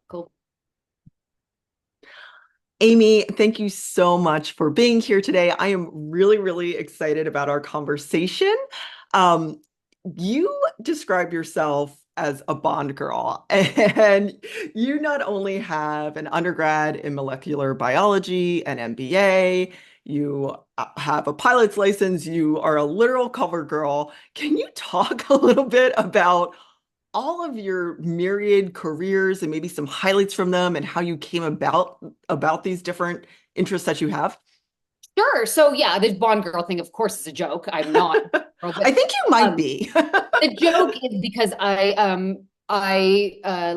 Cool. Amy, thank you so much for being here today. I am really, really excited about our conversation. Um, you describe yourself as a Bond girl, and you not only have an undergrad in molecular biology, an MBA, you have a pilot's license, you are a literal cover girl. Can you talk a little bit about all of your myriad careers and maybe some highlights from them and how you came about these different interests that you have? Sure. So yeah, the Bond girl thing, of course, is a joke. I'm not a girl, I but think you might um, be. the joke is because I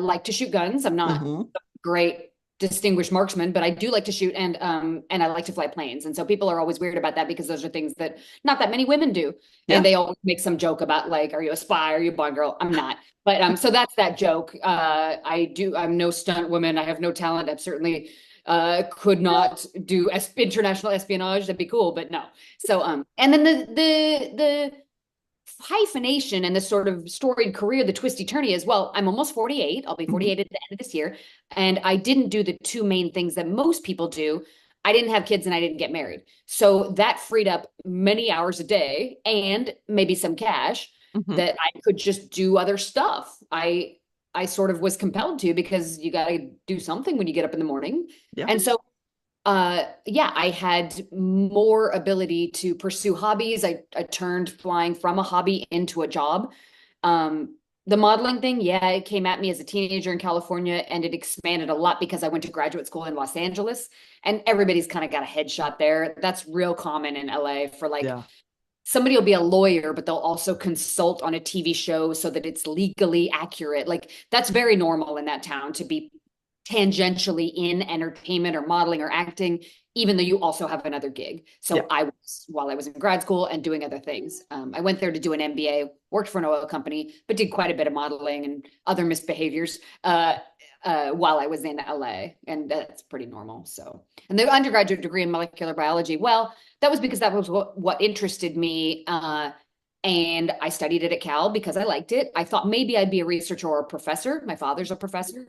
like to shoot guns. I'm not Hmm. a great distinguished marksman, but I do like to shoot and I like to fly planes. And so people are always weird about that because those are things that not that many women do. And Yeah. they always make some joke about like, are you a spy? Are you a Bond girl? I'm not. But so that's that joke. I'm no stunt woman. I have no talent. I've certainly could not do international espionage. That'd be cool, but no. So and then the hyphenation and the sort of storied career, the twisty turny is, well, I'm almost 48. I'll be Hmm. 48 at the end of this year. And I didn't do the two main things that most people do. I didn't have kids and I didn't get married. So that freed up many hours a day and maybe some cash Hmm. that I could just do other stuff. I sort of was compelled to because you got to do something when you get up in the morning. Yeah. And so yeah, I had more ability to pursue hobbies. I turned flying from a hobby into a job. Um, the modeling thing, yeah, it came at me as a teenager in California and it expanded a lot because I went to graduate school in Los Angeles and everybody's kind of got a headshot there. That's real common in LA for like Yeah. somebody will be a lawyer, but they'll also consult on a TV show so that it's legally accurate. Like that's very normal in that town to be tangentially in entertainment or modeling or acting, even though you also have another gig. Yeah. So I was, while I was in grad school and doing other things, I went there to do an MBA, worked for an oil company, but did quite a bit of modeling and other misbehaviors while I was in LA. And that's pretty normal. So, and the undergraduate degree in molecular biology, well, that was because that was what interested me. And I studied it at Cal because I liked it. I thought maybe I'd be a researcher or a professor. My father's a professor.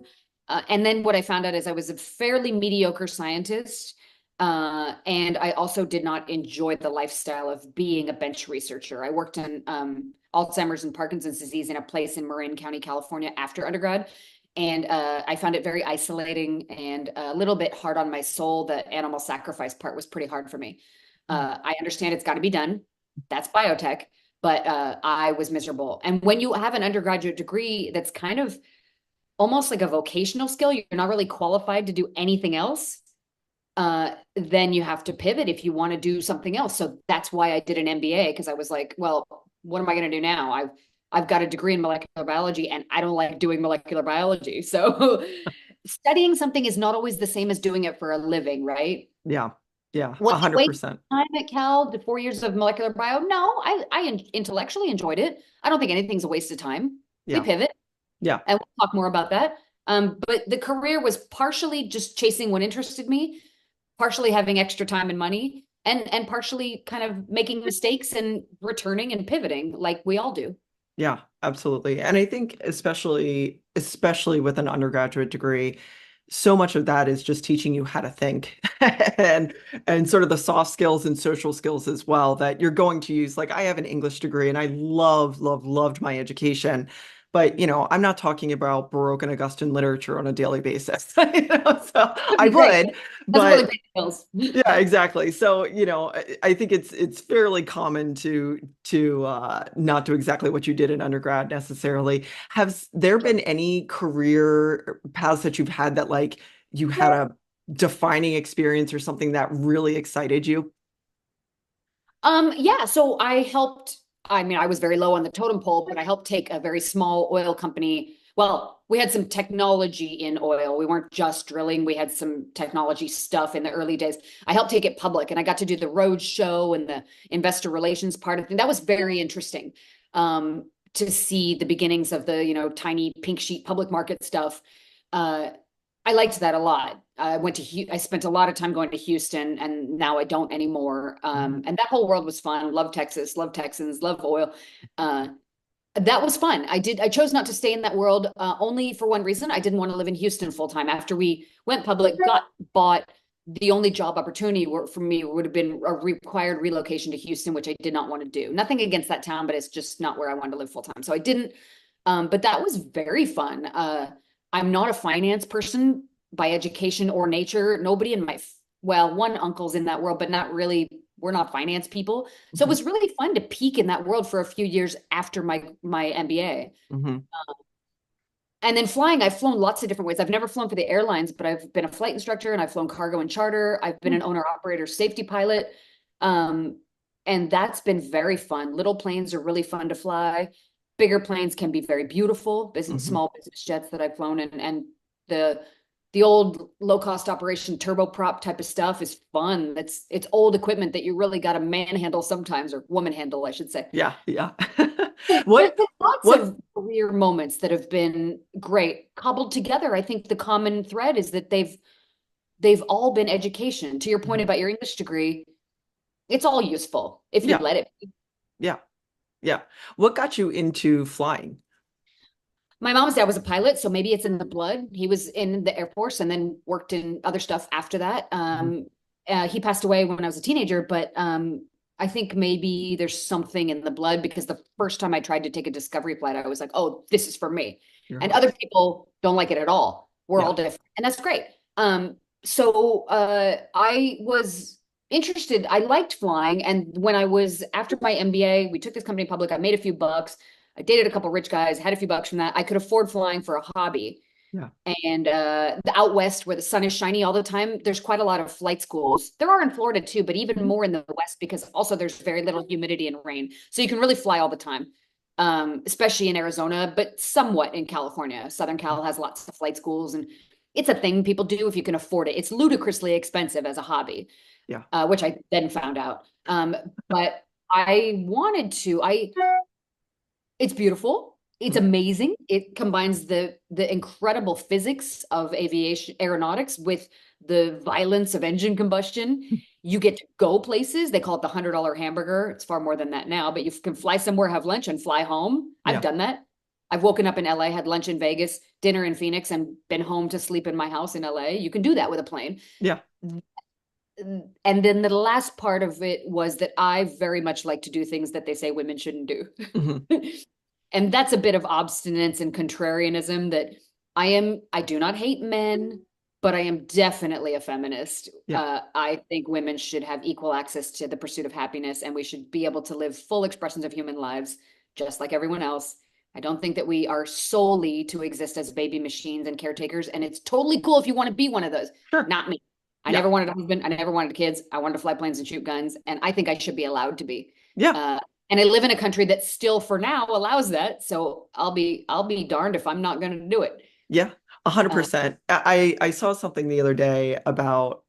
And then what I found out is I was a fairly mediocre scientist. And I also did not enjoy the lifestyle of being a bench researcher. I worked on Alzheimer's and Parkinson's disease in a place in Marin County, California after undergrad. And I found it very isolating and a little bit hard on my soul. The animal sacrifice part was pretty hard for me. I understand it's got to be done. That's biotech, but I was miserable. And when you have an undergraduate degree that's kind of almost like a vocational skill, you're not really qualified to do anything else. Then you have to pivot if you want to do something else. So that's why I did an MBA because I was like, well, what am I going to do now? I've got a degree in molecular biology and I don't like doing molecular biology. So studying something is not always the same as doing it for a living, right? Yeah. Yeah. Was it waste 100%. time at Cal, the 4 years of molecular bio? No, I intellectually enjoyed it. I don't think anything's a waste of time. We Yeah. pivot Yeah. and we'll talk more about that. But the career was partially just chasing what interested me, partially having extra time and money, and partially kind of making mistakes and returning and pivoting like we all do. Yeah, absolutely. And I think especially with an undergraduate degree, so much of that is just teaching you how to think and sort of the soft skills and social skills as well that you're going to use. Like I have an English degree and I loved my education. But, I'm not talking about Baroque and Augustan literature on a daily basis. So Would I be great. would, Doesn't really but pay the bills. yeah, exactly. So, I think it's fairly common to not do exactly what you did in undergrad necessarily. Have there been any career paths that you've had that like you had a defining experience or something that really excited you? Yeah, so I helped. I mean, I was very low on the totem pole, but I helped take a very small oil company. Well, we had some technology in oil. We weren't just drilling. We had some technology stuff in the early days. I helped take it public and I got to do the road show and the investor relations part of it. That was very interesting. To see the beginnings of the, tiny pink sheet public market stuff. Uh, I liked that a lot. I spent a lot of time going to Houston, and now I don't anymore. Mhm. And that whole world was fun. Love Texas, love Texans, love oil. Uh, That was fun. I chose not to stay in that world only for one reason. I didn't want to live in Houston full time. After we went public, got bought, the only job opportunity for me would have been a required relocation to Houston, which I did not want to do. Nothing against that town, but it's just not where I wanted to live full time. So I didn't. But that was very fun. I'm not a finance person by education or nature. Nobody in my, well, one uncle's in that world, but not really. We're not finance people. So it Mhm, was really fun to peek in that world for a few years after my MBA. mhm, And then flying, I've flown lots of different ways. I've never flown for the airlines, but I've been a flight instructor and I've flown cargo and charter. I've been mm, an owner operator safety pilot. Um, and that's been very fun. Little planes are really fun to fly. Bigger planes can be very beautiful. Business, mhm. small business jets that I've flown, and the the old low cost operation turboprop type of stuff is fun. It's old equipment that you really got to manhandle sometimes, or woman handle, I should say. Yeah, yeah. There's What been lots what of career moments that have been great, cobbled together. I think the common thread is that they've all been education. To your point Mhm. about your English degree, it's all useful if you Yeah, let it be. yeah, yeah. What got you into flying? My mom's dad was a pilot, so maybe it's in the blood. He was in the Air Force and then worked in other stuff after that. Mhm. He passed away when I was a teenager, but I think maybe there's something in the blood because the first time I tried to take a discovery flight, I was like, oh, this is for me. Your And heart. other people don't like it at all. We're all Yeah. different, and that's great. I was interested. I liked flying, and when I was after my MBA, we took this company public. I made a few bucks. I dated a couple rich guys, had a few bucks from that. I could afford flying for a hobby. Yeah. And the out west where the sun is shiny all the time, there's quite a lot of flight schools. There are in Florida too, but even Mhm. more in the west because also there's very little humidity and rain. So you can really fly all the time, especially in Arizona, but somewhat in California. Southern Cal has lots of flight schools, and it's a thing people do if you can afford it. It's ludicrously expensive as a hobby, Yeah. which I then found out. But I wanted to. It's beautiful. It's Mhm. amazing. It combines the incredible physics of aviation aeronautics with the violence of engine combustion. You get to go places. They call it the $100 hamburger. It's far more than that now, but you can fly somewhere, have lunch, and fly home. I've Yeah. done that. I've woken up in LA, had lunch in Vegas, dinner in Phoenix, and been home to sleep in my house in LA. You can do that with a plane. Yeah. And then the last part of it was that I very much like to do things that they say women shouldn't do. Mhm. And that's a bit of obstinance and contrarianism that I do not hate men, but I am definitely a feminist. Yeah. I think women should have equal access to the pursuit of happiness, and we should be able to live full expressions of human lives just like everyone else. I don't think that we are solely to exist as baby machines and caretakers, and it's totally cool if you want to be one of those. Sure. Not me. I Yeah. never wanted a husband. I never wanted kids. I wanted to fly planes and shoot guns, and I think I should be allowed to be. Yeah. Uh, and I live in a country that still, for now, allows that. So I'll be darned if I'm not going to do it. Yeah. A hundred Uh, percent. I saw something the other day about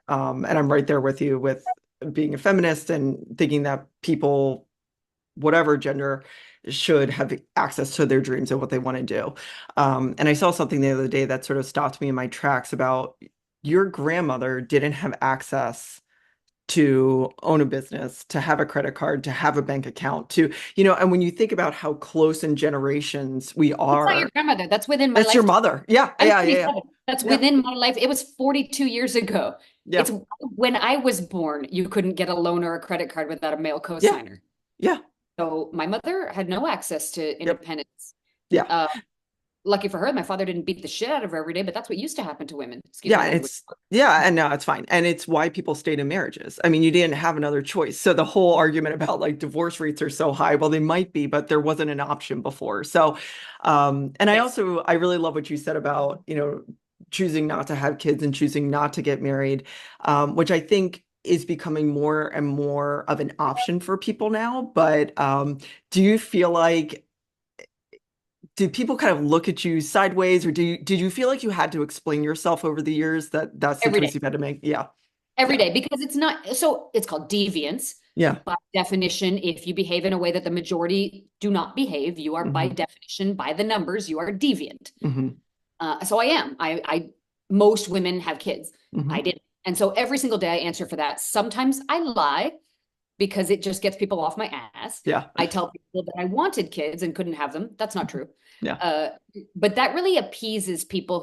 and I'm right there with you with being a feminist and thinking that people, whatever gender, should have access to their dreams and what they want to do. And I saw something the other day that sort of stopped me in my tracks about your grandmother didn't have access to own a business, to have a credit card, to have a bank account, to, and when you think about how close in generations we it's not your are, grandmother. That's within my that's your lifetime. mother. Yeah, I'm yeah, yeah, yeah. 27. That's Yeah, within my life. It was 42 years ago. yeah, It's when I was born, you couldn't get a loan or a credit card without a male yeah, cosigner. yeah, So my mother had no access to yep, independence. yeah. Uh, Lucky for her, my father didn't beat the shit out of her every day, but that's what used to happen to women. Excuse Yeah, my and language. and no, it's fine. And it's why people stayed in marriages. I mean, you didn't have another choice. So the whole argument about like divorce rates are so high, well, they might be, but there wasn't an option before. So, and Yes. I really love what you said about, choosing not to have kids and choosing not to get married, which I think is becoming more and more of an option for people now. But do you feel like did people kind of look at you sideways, or did you feel like you had to explain yourself over the years that that's the Every choice day. you've had to make? Yeah, Every yeah, day, because it's not, so it's called deviance. yeah, By definition, if you behave in a way that the majority do not behave, you are by hmm definition, by the numbers, you are deviant. hmm So I am. Most women have kids. hmm I didn't. And so every single day I answer for that. Sometimes I lie. because it just gets people off my ass. Yeah. I tell people that I wanted kids and couldn't have them. That's not true. Yeah. But that really appeases people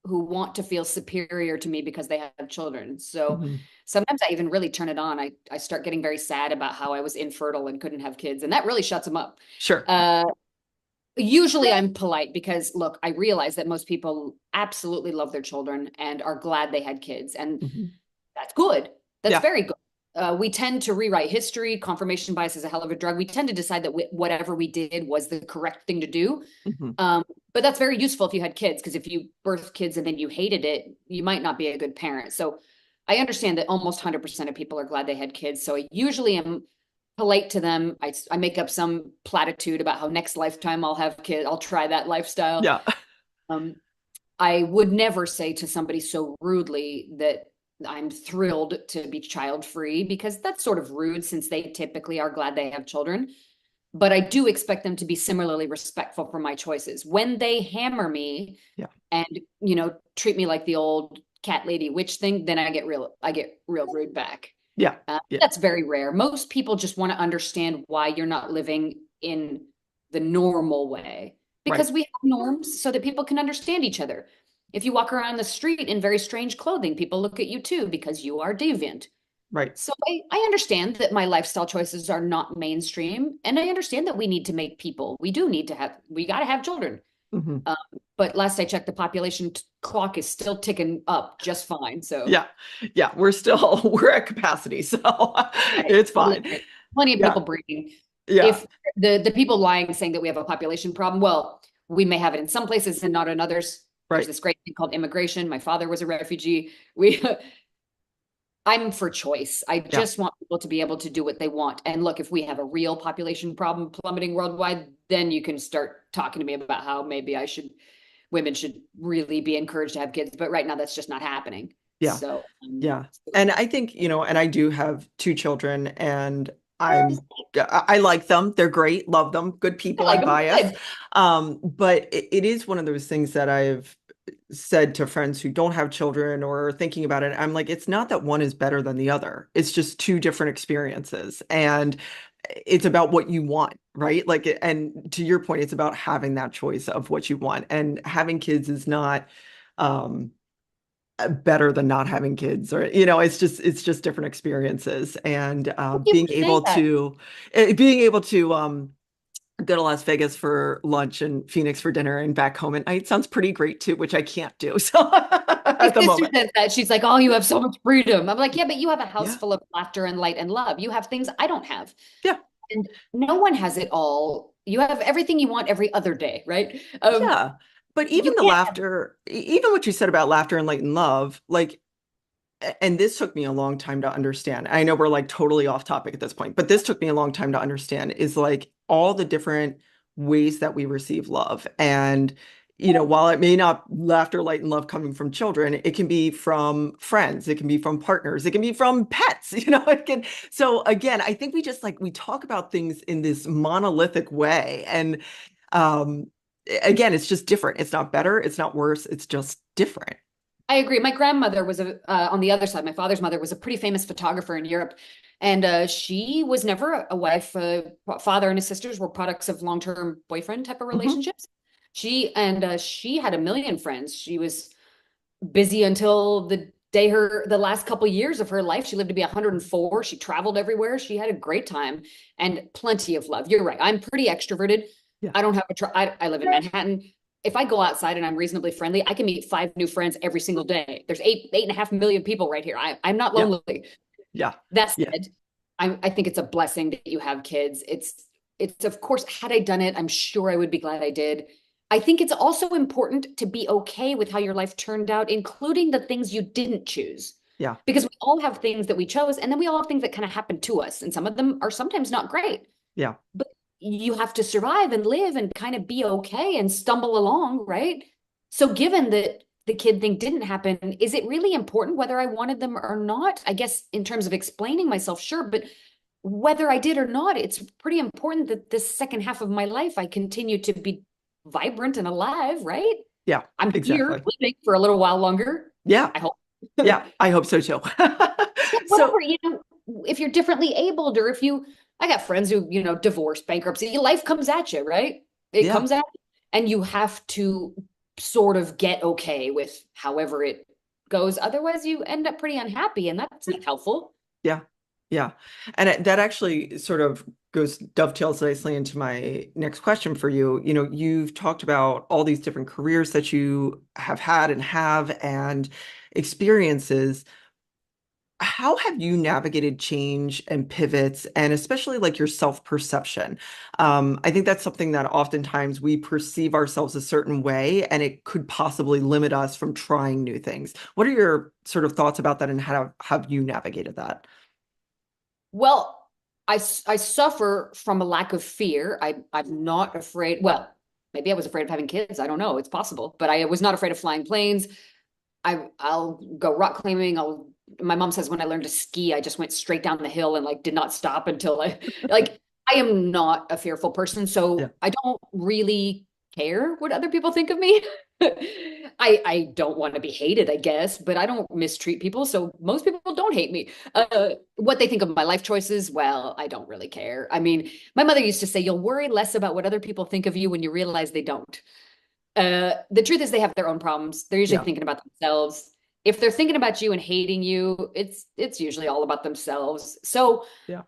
who want to feel superior to me because they have children. So Mhm. sometimes I even really turn it on. I start getting very sad about how I was infertile and couldn't have kids, and that really shuts them up. Sure. Usually I'm polite because, look, I realize that most people absolutely love their children and are glad they had kids, and Mhm. that's good. That's Yeah. very good. We tend to rewrite history. Confirmation bias is a hell of a drug. We tend to decide that whatever we did was the correct thing to do. Mhm. But that's very useful if you had kids, because if you birthed kids and then you hated it, you might not be a good parent. So I understand that almost 100% of people are glad they had kids. So I usually am polite to them. I make up some platitude about how next lifetime I'll have kids. I'll try that lifestyle. Yeah. Um, I would never say to somebody so rudely that I'm thrilled to be child free, because that's sort of rude since they typically are glad they have children. But I do expect them to be similarly respectful for my choices. When they hammer me Yeah. and, treat me like the old cat lady witch thing, then I get real rude back. Yeah. Yeah. That's very rare. Most people just want to understand why you're not living in the normal way, because Right. we have norms so that people can understand each other. If you walk around the street in very strange clothing, people look at you too because you are deviant. Right. So I understand that my lifestyle choices are not mainstream, and I understand that we need to make people. We got to have children. Mhm. But last I checked, the population clock is still ticking up just fine. So Yeah. Yeah. We're at capacity, so right, it's totally fine. right. Plenty of Yeah. people breeding. Yeah. If the people lying saying that we have a population problem, well, we may have it in some places and not in others. There's Right. this great thing called immigration. My father was a refugee. I'm for choice. I Yeah. just want people to be able to do what they want. And look, if we have a real population problem plummeting worldwide, then you can start talking to me about how maybe women should really be encouraged to have kids. But right now, that's just not happening. Yeah. So, Yeah. And I think, and I do have two children, and I like them. They're great. Love them. Good I people. like I'm them. biased. Good. But it is one of those things that I've said to friends who don't have children or are thinking about it. I'm like, it's not that one is better than the other. It's just two different experiences. And it's about what you want, right? Like, and to your point, it's about having that choice of what you want. And having kids is not um better than not having kids, or it's just different experiences. And Thank you being for saying able that. to being able to go to Las Vegas for lunch and Phoenix for dinner and back home at night sounds pretty great too, which I can't do. So My at the sister moment. says that. She's like, "Oh, you have so much freedom." I'm like, "Yeah, but you have a house Yeah. full of laughter and light and love. You have things I don't have. Yeah. And no one has it all. You have everything you want every other day, right? Yeah. But You even the can't laughter, even what you said about laughter and light and love, like, and this took me a long time to understand. I know we're like totally off topic at this point, but this took me a long time to understand, is like all the different ways that we receive love. And, while it may not laughter, light, and love coming from children, it can be from friends, it can be from partners, it can be from pets, it can. So again, I think we talk about things in this monolithic way. And um, again, it's just different. It's not better, it's not worse, it's just different. I agree. My grandmother was on the other side. My father's mother was a pretty famous photographer in Europe, and she was never a wife. Father and his sisters were products of long-term boyfriend type of Mhm. relationships. She had a million friends. She was busy until the last couple years of her life. She lived to be 104. She traveled everywhere. She had a great time and plenty of love. You're right. I'm pretty extroverted. Yeah. I don't have I live in Manhattan. If I go outside and I'm reasonably friendly, I can meet 5 new friends every single day. There's 8.5 million people right here. I'm not Yeah. lonely. Yeah. That Yeah. said, I think it's a blessing that you have kids. It's of course, had I done it, I'm sure I would be glad I did. I think it's also important to be okay with how your life turned out, including the things you didn't choose. Yeah. Because we all have things that we chose, and then we all have things that kind of happen to us, and some of them are sometimes not great. Yeah. But you have to survive and live and kind of be okay and stumble along, right? So, given that the kid thing didn't happen, is it really important whether I wanted them or not? I guess in terms of explaining myself, sure, but whether I did or not, it's pretty important that this second half of my life I continue to be vibrant and alive, right? Yeah. I'm here Exactly. living for a little while longer. Yeah. I hope. Yeah. I hope so too. Yeah, So whatever, if you're differently abled, or if you, I got friends who, divorce, bankruptcy, life comes at you, right? It Yeah. comes at you, and you have to sort of get okay with however it goes. Otherwise, you end up pretty unhappy, and that's not helpful. Yeah. Yeah. And that actually sort of dovetails nicely into my next question for you. You've talked about all these different careers that you have had and experiences. How have you navigated change and pivots, and especially like your self-perception? I think that's something that oftentimes we perceive ourselves a certain way, and it could possibly limit us from trying new things. What are your sort of thoughts about that, and how have you navigated that? Well, I suffer from a lack of fear. I'm not afraid. Well, maybe I was afraid of having kids. I don't know. It's possible, but I was not afraid of flying planes. I'll go rock climbing. My mom says when I learned to ski, I just went straight down the hill and like did not stop until I am not a fearful person, Yeah. so I don't really care what other people think of me. I don't want to be hated, I guess, but I don't mistreat people, so most people don't hate me. What they think of my life choices, well, I don't really care. I mean, my mother used to say, "You'll worry less about what other people think of you when you realize they don't." The truth is they have their own problems. They're usually Yeah. thinking about themselves. If they're thinking about you and hating you, it's usually all about themselves. So Yeah.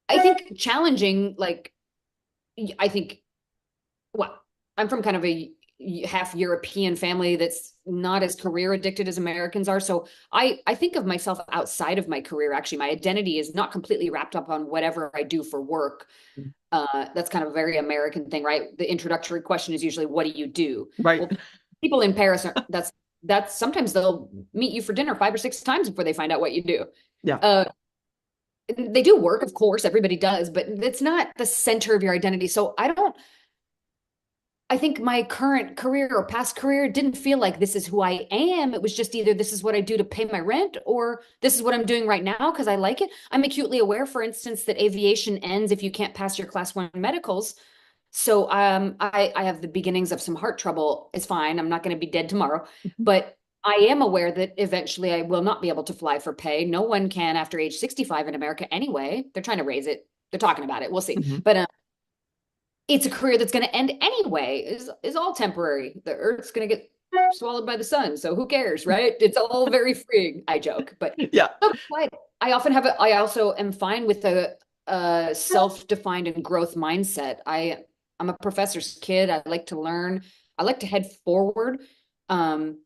I think challenging, like, I think, well, I'm from kind of a half European family that's not as career addicted as Americans are. So I think of myself outside of my career. Actually, my identity is not completely wrapped up on whatever I do for work. That's kind of a very American thing, right? The introductory question is usually, what do you do? Right. Well, people in Paris are, that's sometimes they'll meet you for dinner 5 or 6 times before they find out what you do. Yeah. Uh, they do work, of course, everybody does, but it's not the center of your identity. So I think my current career or past career didn't feel like this is who I am. It was just either this is what I do to pay my rent, or this is what I'm doing right now because I like it. I'm acutely aware, for instance, that aviation ends if you can't pass your class one medicals. So I have the beginnings of some heart trouble. It's fine. I'm not going to be dead tomorrow, Mhm. but I am aware that eventually I will not be able to fly for pay. No one can after age 65 in America anyway. They're trying to raise it. They're talking about it. We'll see. Mhm. But it's a career that's going to end anyway. Is all temporary. The Earth's going to get swallowed by the sun. So who cares, right? It's all very freeing. I joke, but Yeah. no, like, I also am fine with a self-defined and growth mindset. I'm a professor's kid. I like to learn. I like to head forward. Um,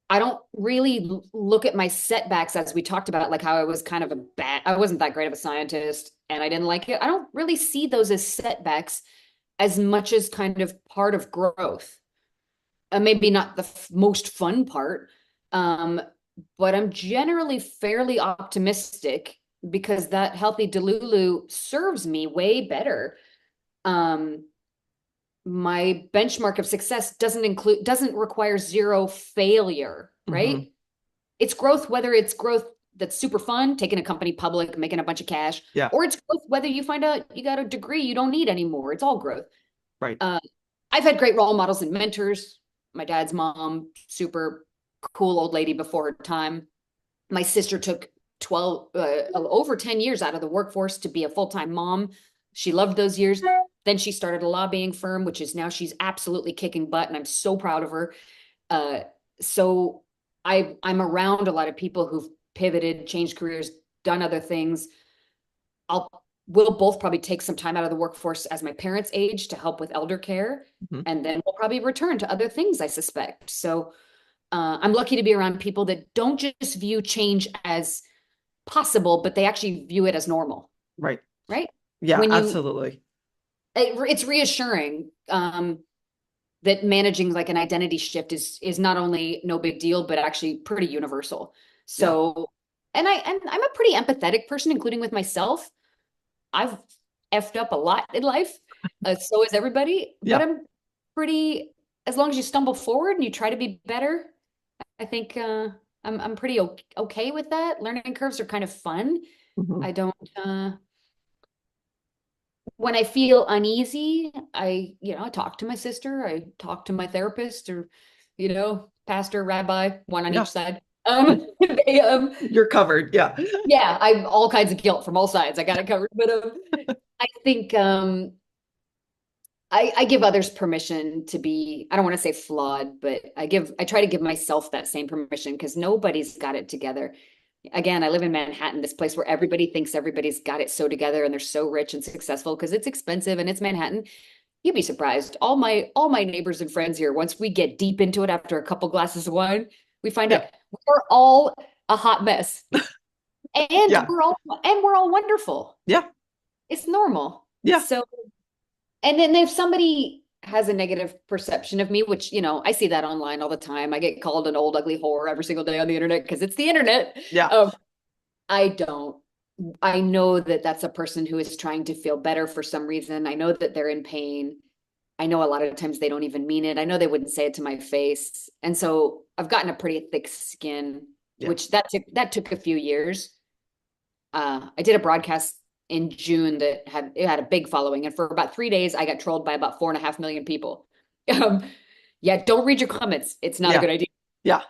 I don't really look at my setbacks, as we talked about, like how I was kind of I wasn't that great of a scientist and I didn't like it. I don't really see those as setbacks as much as kind of part of growth. Maybe not the most fun part, um, but I'm generally fairly optimistic because that healthy Delulu serves me way better. Um, my benchmark of success doesn't require zero failure, Hmm. right? It's growth, whether it's growth that's super fun, taking a company public, making a bunch of cash, Yeah. or it's growth whether you find out you got a degree you don't need anymore. It's all growth. Right. Uh, I've had great role models and mentors. My dad's mom, super cool old lady before her time. My sister took 12, over 10 years out of the workforce to be a full-time mom. She loved those years. Then she started a lobbying firm, which is now she's absolutely kicking butt, and I'm so proud of her. Uh, so I'm around a lot of people who've pivoted, changed careers, done other things. I'll we'll both probably take some time out of the workforce as my parents age to help with elder care, Mhm. and then we'll probably return to other things, I suspect. So I'm lucky to be around people that don't just view change as possible, but they actually view it as normal, Right. right? Yeah, When absolutely. it's reassuring that managing like an identity shift is not only no big deal, but actually pretty universal. Yeah. So, and I'm a pretty empathetic person, including with myself. I've effed up a lot in life. So is everybody, but Yeah. I'm pretty, as long as you stumble forward and you try to be better, I think I'm pretty okay with that. Learning curves are kind of fun. Mhm. I don't when I feel uneasy, I talk to my sister, I talk to my therapist, or pastor, rabbi, one on Yeah. each side. They, You're covered. Yeah. yeah, I'm all kinds of guilt from all sides. I got it covered. But I think I give others permission to be, I don't want to say flawed, but I try to give myself that same permission because nobody's got it together. Again, I live in Manhattan, this place where everybody thinks everybody's got it so together and they're so rich and successful because it's expensive and it's Manhattan. You'd be surprised. All my neighbors and friends here, once we get deep into it after a couple glasses of wine, we find Yeah. out we're all a hot mess. And Yeah. we're all wonderful. Yeah. It's normal. Yeah. So, and then if somebody has a negative perception of me, which, I see that online all the time. I get called an old ugly whore every single day on the internet because it's the internet. Yeah. Um, I don't. I know that that's a person who is trying to feel better for some reason. I know that they're in pain. I know a lot of times they don't even mean it. I know they wouldn't say it to my face. And so I've gotten a pretty thick skin, Yeah. which that took a few years. I did a broadcast in June that had a big following, and for about 3 days, I got trolled by about 4.5 million people. Um, yeah, don't read your comments. It's not a Yeah. good idea. Yeah.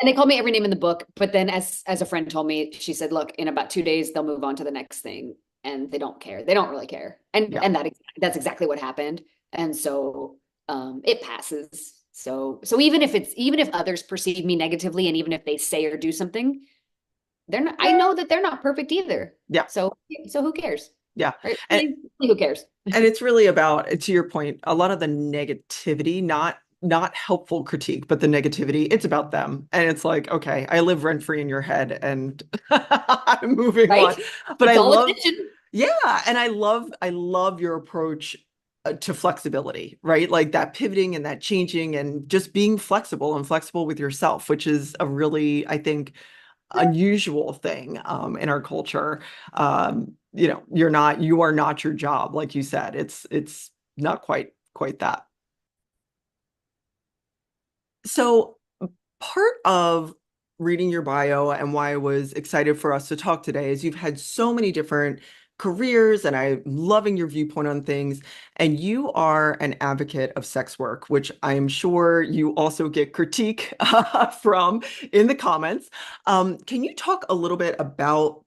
And they called me every name in the book. But then, as a friend told me, she said, "Look, in about 2 days, they'll move on to the next thing, and they don't care. They don't really care." And Yeah. and that's exactly what happened. And so it passes. So even if others perceive me negatively, and even if they say or do something, they're not. I know that they're not perfect either. Yeah. So who cares? Yeah. Right? And Who cares? and it's really about, to your point, a lot of the negativity, not helpful critique, but the negativity, it's about them. And it's like, okay, I live rent free in your head and I'm moving Right? on. But It's I all love, attention. yeah, and I love your approach to flexibility, right? Like that pivoting and that changing and just being flexible and flexible with yourself, which is a really, I think, unusual thing in our culture. You are not your job, like you said. It's not quite that. So part of reading your bio and why I was excited for us to talk today is you've had so many different careers and I'm loving your viewpoint on things. And you are an advocate of sex work, which I'm sure you also get critique from in the comments. Can you talk a little bit about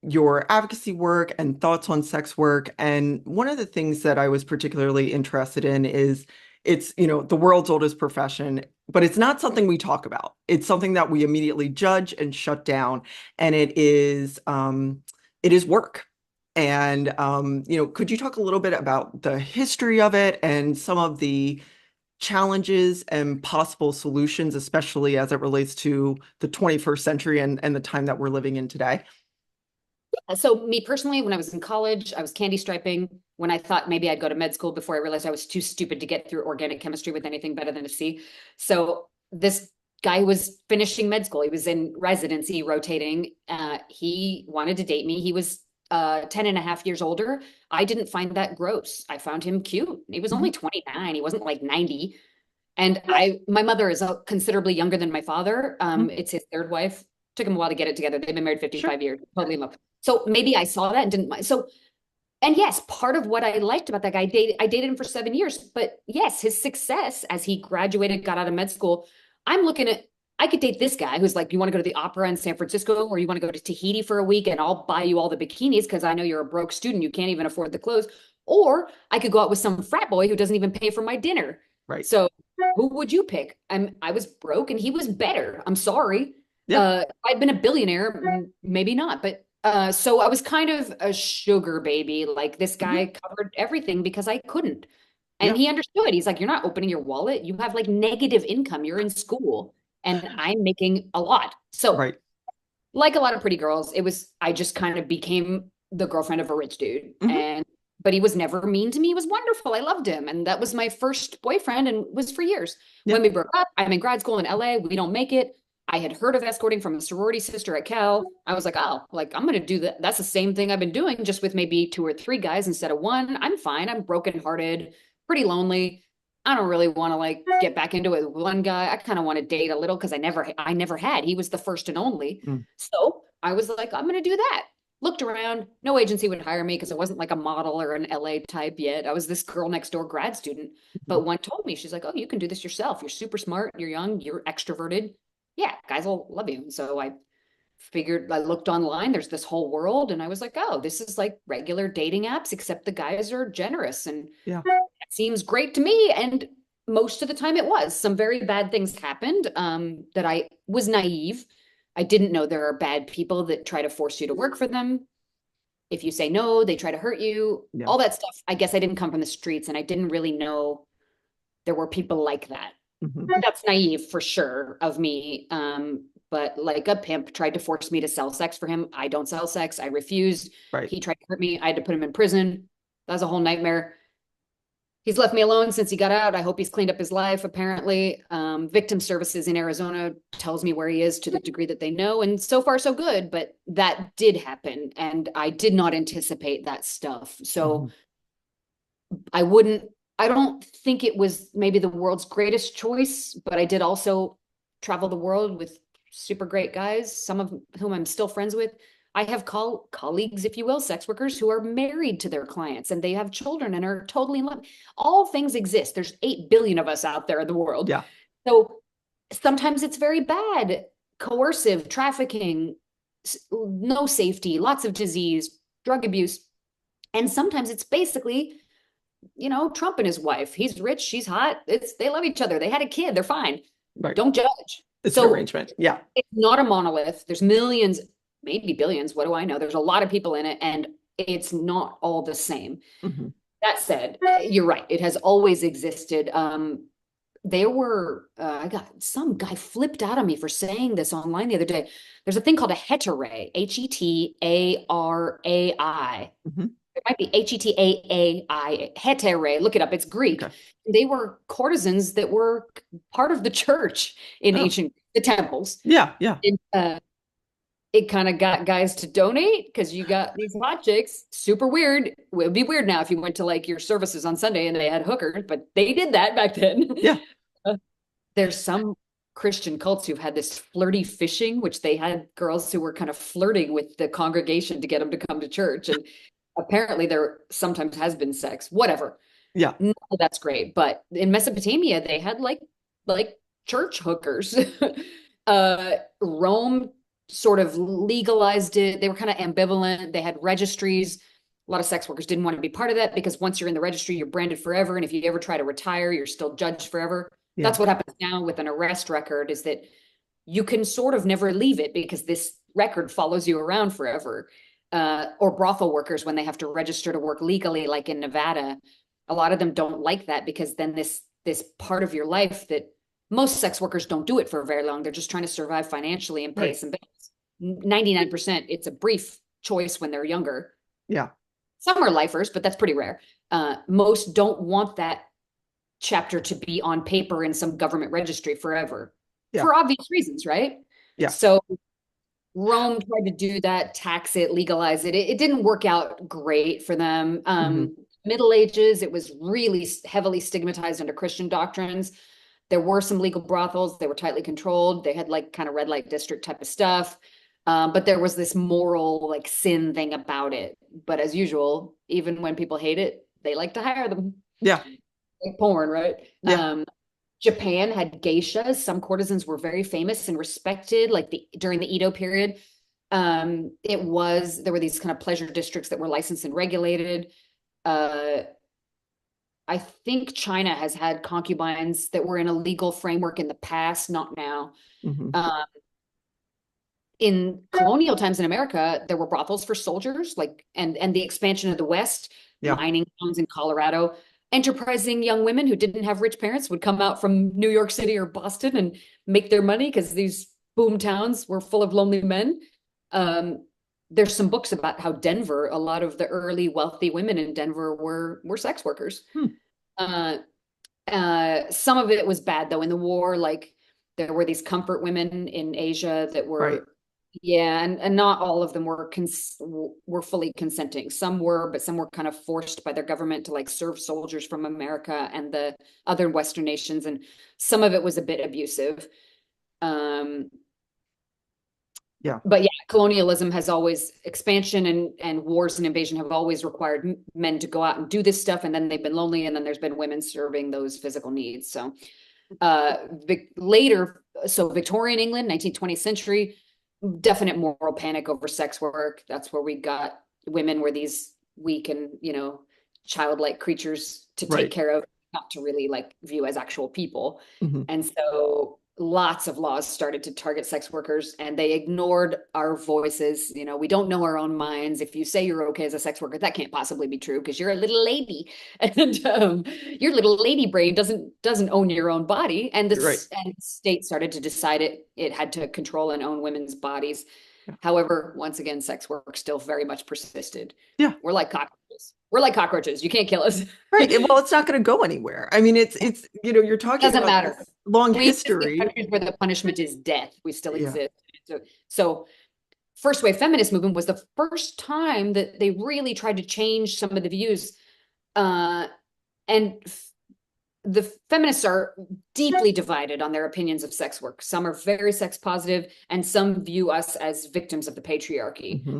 your advocacy work and thoughts on sex work? And one of the things that I was particularly interested in is it's, the world's oldest profession, but it's not something we talk about. It's something that we immediately judge and shut down. And it is work. And could you talk a little bit about the history of it and some of the challenges and possible solutions, especially as it relates to the 21st century and the time that we're living in today? So me personally, when I was in college, I was candy striping. When I thought maybe I'd go to med school before I realized I was too stupid to get through organic chemistry with anything better than a C. So this guy who was finishing med school, he was in residency rotating. He wanted to date me. He was 10 and a half years older. I didn't find that gross. I found him cute. He was only 29. He wasn't like 90. And my mother is considerably younger than my father. Mhm. It's his third wife. Took him a while to get it together. They've been married Sure. 55 years, totally in love. So maybe I saw that and didn't mind. So, and yes, part of what I liked about that guy, I dated him for 7 years. But yes, his success as he graduated, got out of med school, I'm looking at, I could date this guy who's like, you want to go to the opera in San Francisco, or you want to go to Tahiti for a week and I'll buy you all the bikinis because I know you're a broke student. You can't even afford the clothes. Or I could go out with some frat boy who doesn't even pay for my dinner. Right. So who would you pick? I was broke and he was better. I'm sorry. Yeah. If I'd been a billionaire, maybe not, but so I was kind of a sugar baby. Like this Mhm. guy covered everything because I couldn't. And Yeah. he understood. He's like, you're not opening your wallet. You have like negative income. You're in school and I'm making a lot. So, Right. like a lot of pretty girls, I just kind of became the girlfriend of a rich dude. Mhm. But he was never mean to me. He was wonderful. I loved him. And that was my first boyfriend and was for years. Yeah. When we broke up, I'm in grad school in LA. We don't make it. I had heard of escorting from a sorority sister at Cal. I was like, oh, like I'm gonna do that. That's the same thing I've been doing, just with maybe two or three guys instead of one. I'm fine. I'm brokenhearted, pretty lonely. I don't really want to like get back into it with one guy. I kind of want to date a little because I never had. He was the first and only. Mm. So I was like, I'm gonna do that. Looked around. No agency would hire me because I wasn't like a model or an LA type yet. I was this girl next door grad student. Mhm. But one told me, she's like, oh, you can do this yourself. You're super smart. You're young. You're extroverted. yeah, guys will love you. And so I looked online, there's this whole world, and I was like, oh, this is like regular dating apps, except the guys are generous. And Yeah. it seems great to me. And most of the time it was. Some very bad things happened, that I was naive. I didn't know there are bad people that try to force you to work for them. If you say no, they try to hurt you, Yeah. all that stuff. I guess I didn't come from the streets and I didn't really know there were people like that. Mhm. That's naive for sure of me. But like a pimp tried to force me to sell sex for him. I don't sell sex. I refused. Right. He tried to hurt me. I had to put him in prison. That was a whole nightmare. He's left me alone since he got out. I hope he's cleaned up his life, apparently. Victim services in Arizona tells me where he is to the degree that they know. And so far, so good. But that did happen. And I did not anticipate that stuff. So I don't think it was maybe the world's greatest choice, but I did also travel the world with super great guys, some of whom I'm still friends with. I have colleagues, if you will, sex workers who are married to their clients and they have children and are totally in love. All things exist. There's 8 billion of us out there in the world. Yeah. So sometimes it's very bad, coercive, trafficking, no safety, lots of disease, drug abuse. And sometimes it's basically, Trump and his wife. He's rich, she's hot. They love each other. They had a kid. They're fine. Right. Don't judge. It's an arrangement. Yeah. It's not a monolith. There's millions, maybe billions. What do I know? There's a lot of people in it, and it's not all the same. Mhm. That said, you're right. It has always existed. I got some guy flipped out on me for saying this online the other day. There's a thing called a hetarai, Hetarai. Mhm. It might be Hetaai, hetarai. Look it up. It's Greek. Okay. They were courtesans that were part of the church in ancient, the temples. Yeah. Yeah. And it kind of got guys to donate because you got these hot chicks. Super weird. It would be weird now if you went to like your services on Sunday and they had hookers, but they did that back then. Yeah. There's some Christian cults who've had this flirty fishing, which they had girls who were kind of flirting with the congregation to get them to come to church. And apparently there sometimes has been sex, whatever. Yeah. No, that's great. But in Mesopotamia, they had like church hookers. Rome sort of legalized it. They were kind of ambivalent. They had registries. A lot of sex workers didn't want to be part of that because once you're in the registry, you're branded forever. And if you ever try to retire, you're still judged forever. Yeah. That's what happens now with an arrest record, is that you can sort of never leave it because this record follows you around forever. Or brothel workers, when they have to register to work legally, like in Nevada, a lot of them don't like that because then this part of your life that most sex workers don't do it for very long. They're just trying to survive financially and pay some bills. 99%, it's a brief choice when they're younger. Yeah. Some are lifers, but that's pretty rare. Most don't want that chapter to be on paper in some government registry forever, for obvious reasons, right? Yeah. So Rome tried to do that, tax it, legalize it. It didn't work out great for them. Middle Ages, it was really heavily stigmatized under Christian doctrines. There were some legal brothels. They were tightly controlled. They had like kind of red light district type of stuff. But there was this moral like sin thing about it. But as usual, even when people hate it, they like to hire them. Yeah. Like porn, right? Yeah. Japan had geishas. Some courtesans were very famous and respected, like during the Edo period. There were these kind of pleasure districts that were licensed and regulated. I think China has had concubines that were in a legal framework in the past, not now. In colonial times in America, there were brothels for soldiers, and the expansion of the West, mining towns in Colorado. Enterprising young women who didn't have rich parents would come out from New York City or Boston and make their money because these boom towns were full of lonely men. There's some books about how Denver, a lot of the early wealthy women in Denver were sex workers. Some of it was bad though. In the war, like there were these comfort women in Asia that were, and not all of them were fully consenting. Some were, but some were kind of forced by their government to like serve soldiers from America and the other Western nations. And some of it was a bit abusive. But colonialism has always, expansion and wars and invasion have always required men to go out and do this stuff. And then they've been lonely. And then there's been women serving those physical needs. So later, So Victorian England, 19th, 20th century, definite moral panic over sex work. That's where we got women were these weak and, childlike creatures to take Right. care of, not to really like view as actual people. Hmm. And so lots of laws started to target sex workers and they ignored our voices. We don't know our own minds. If you say you're okay as a sex worker, that can't possibly be true because you're a little lady and your little lady brain doesn't own your own body. And Right. and state started to decide it had to control and own women's bodies. Yeah. However, once again, sex work still very much persisted. Yeah. We're like cockroaches. We're like cockroaches. You can't kill us. Right. Well, it's not going to go anywhere. I mean, it's, you're talking Doesn't about matter. this long We exist in history. countries where the punishment is death. We still Yeah. exist. So first wave feminist movement was the first time that they really tried to change some of the views. And the feminists are deeply divided on their opinions of sex work. Some are very sex positive, and some view us as victims of the patriarchy. Hmm.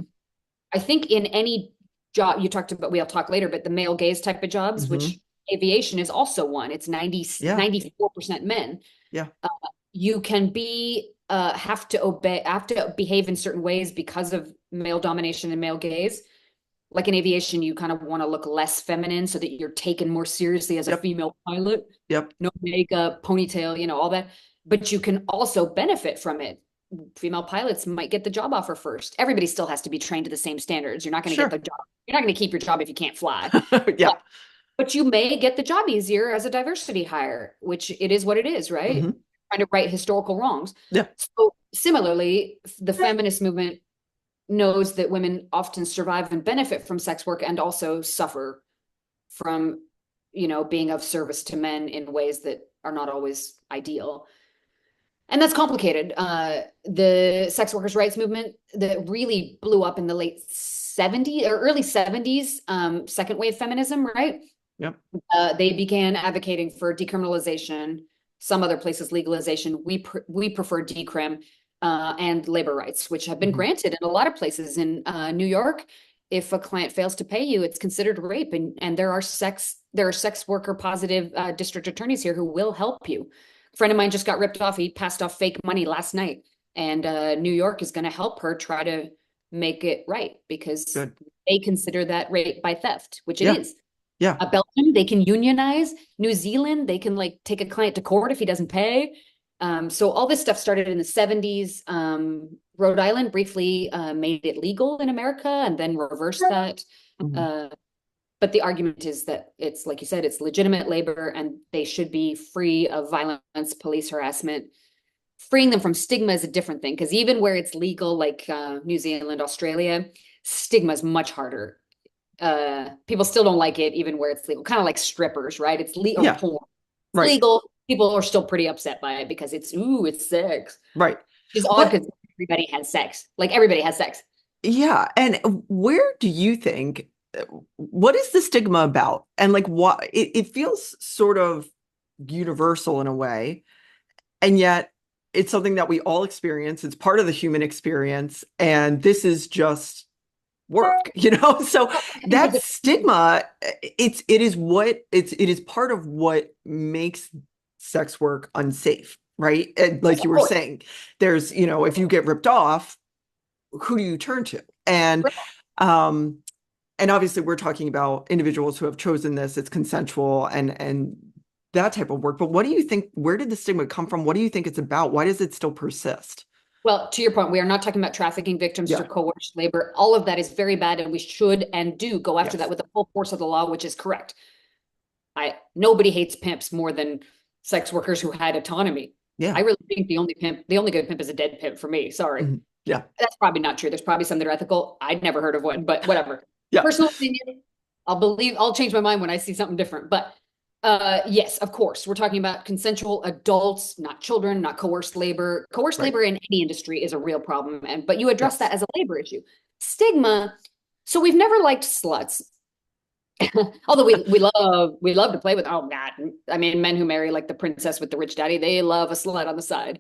I think in any job you talked about, we'll talk later, but the male gaze type of jobs, Hmm. which aviation is also one, it's 94% men. Yeah. You can have to behave in certain ways because of male domination and male gaze. Like in aviation, you kind of want to look less feminine so that you're taken more seriously as a Yep. female pilot. Yep. No makeup, ponytail, all that. But you can also benefit from it. Female pilots might get the job offer first. Everybody still has to be trained to the same standards. You're not going to Sure. get the job. You're not going to keep your job if you can't fly. Yeah. But you may get the job easier as a diversity hire, which it is what it is, right? Hmm. Trying to right historical wrongs. Yeah. So similarly, the feminist movement knows that women often survive and benefit from sex work and also suffer from, being of service to men in ways that are not always ideal. And that's complicated. The sex workers' rights movement that really blew up in the late 70s or early 70s, second wave feminism, right? Yep. They began advocating for decriminalization, some other places legalization. We prefer decrim, and labor rights, which have been granted in a lot of places. In New York, if a client fails to pay you, it's considered rape, and there are sex worker positive district attorneys here who will help you. A friend of mine just got ripped off. He passed off fake money last night, and New York is going to help her try to make it right because Good. they consider that rape by theft, which Yeah. it is. Yeah. Belgium, they can unionize. New Zealand, they can like take a client to court if he doesn't pay. So all this stuff started in the 70s. Rhode Island briefly made it legal in America and then reversed that. Mhm. But the argument is that it's, like you said, it's legitimate labor and they should be free of violence, police harassment. Freeing them from stigma is a different thing because even where it's legal, like New Zealand, Australia, stigma is much harder. People still don't like it even where it's legal, kind of like strippers, right? It's legal. Yeah. Porn. It's Right. legal. People are still pretty upset by it because it's sex. Right. It's odd because everybody has sex. Like everybody has sex. Yeah. And where do you think, what is the stigma about? And like, what it feels sort of universal in a way. And yet it's something that we all experience. It's part of the human experience. And this is just work, So that stigma, it is part of what makes sex work unsafe, right? And like you were saying, there's, if you get ripped off, who do you turn to? And obviously we're talking about individuals who have chosen this, it's consensual and that type of work. But what do you think, where did the stigma come from? What do you think it's about? Why does it still persist? Well, to your point, we are not talking about trafficking victims or coerced labor. All of that is very bad, and we should and do go after that with the full force of the law, which is correct. Nobody hates pimps more than sex workers who had autonomy. Yeah. I really think the only good pimp is a dead pimp for me. Sorry. Mm-hmm. Yeah. That's probably not true. There's probably some that are ethical. I'd never heard of one, but whatever. Yeah. Personal opinion. I'll change my mind when I see something different. But yes, of course, we're talking about consensual adults, not children, not coerced labor. Coerced labor in any industry is a real problem, but you address that as a labor issue. Stigma. So we've never liked sluts, although we love to play with. Oh God, I mean, men who marry like the princess with the rich daddy, they love a slut on the side.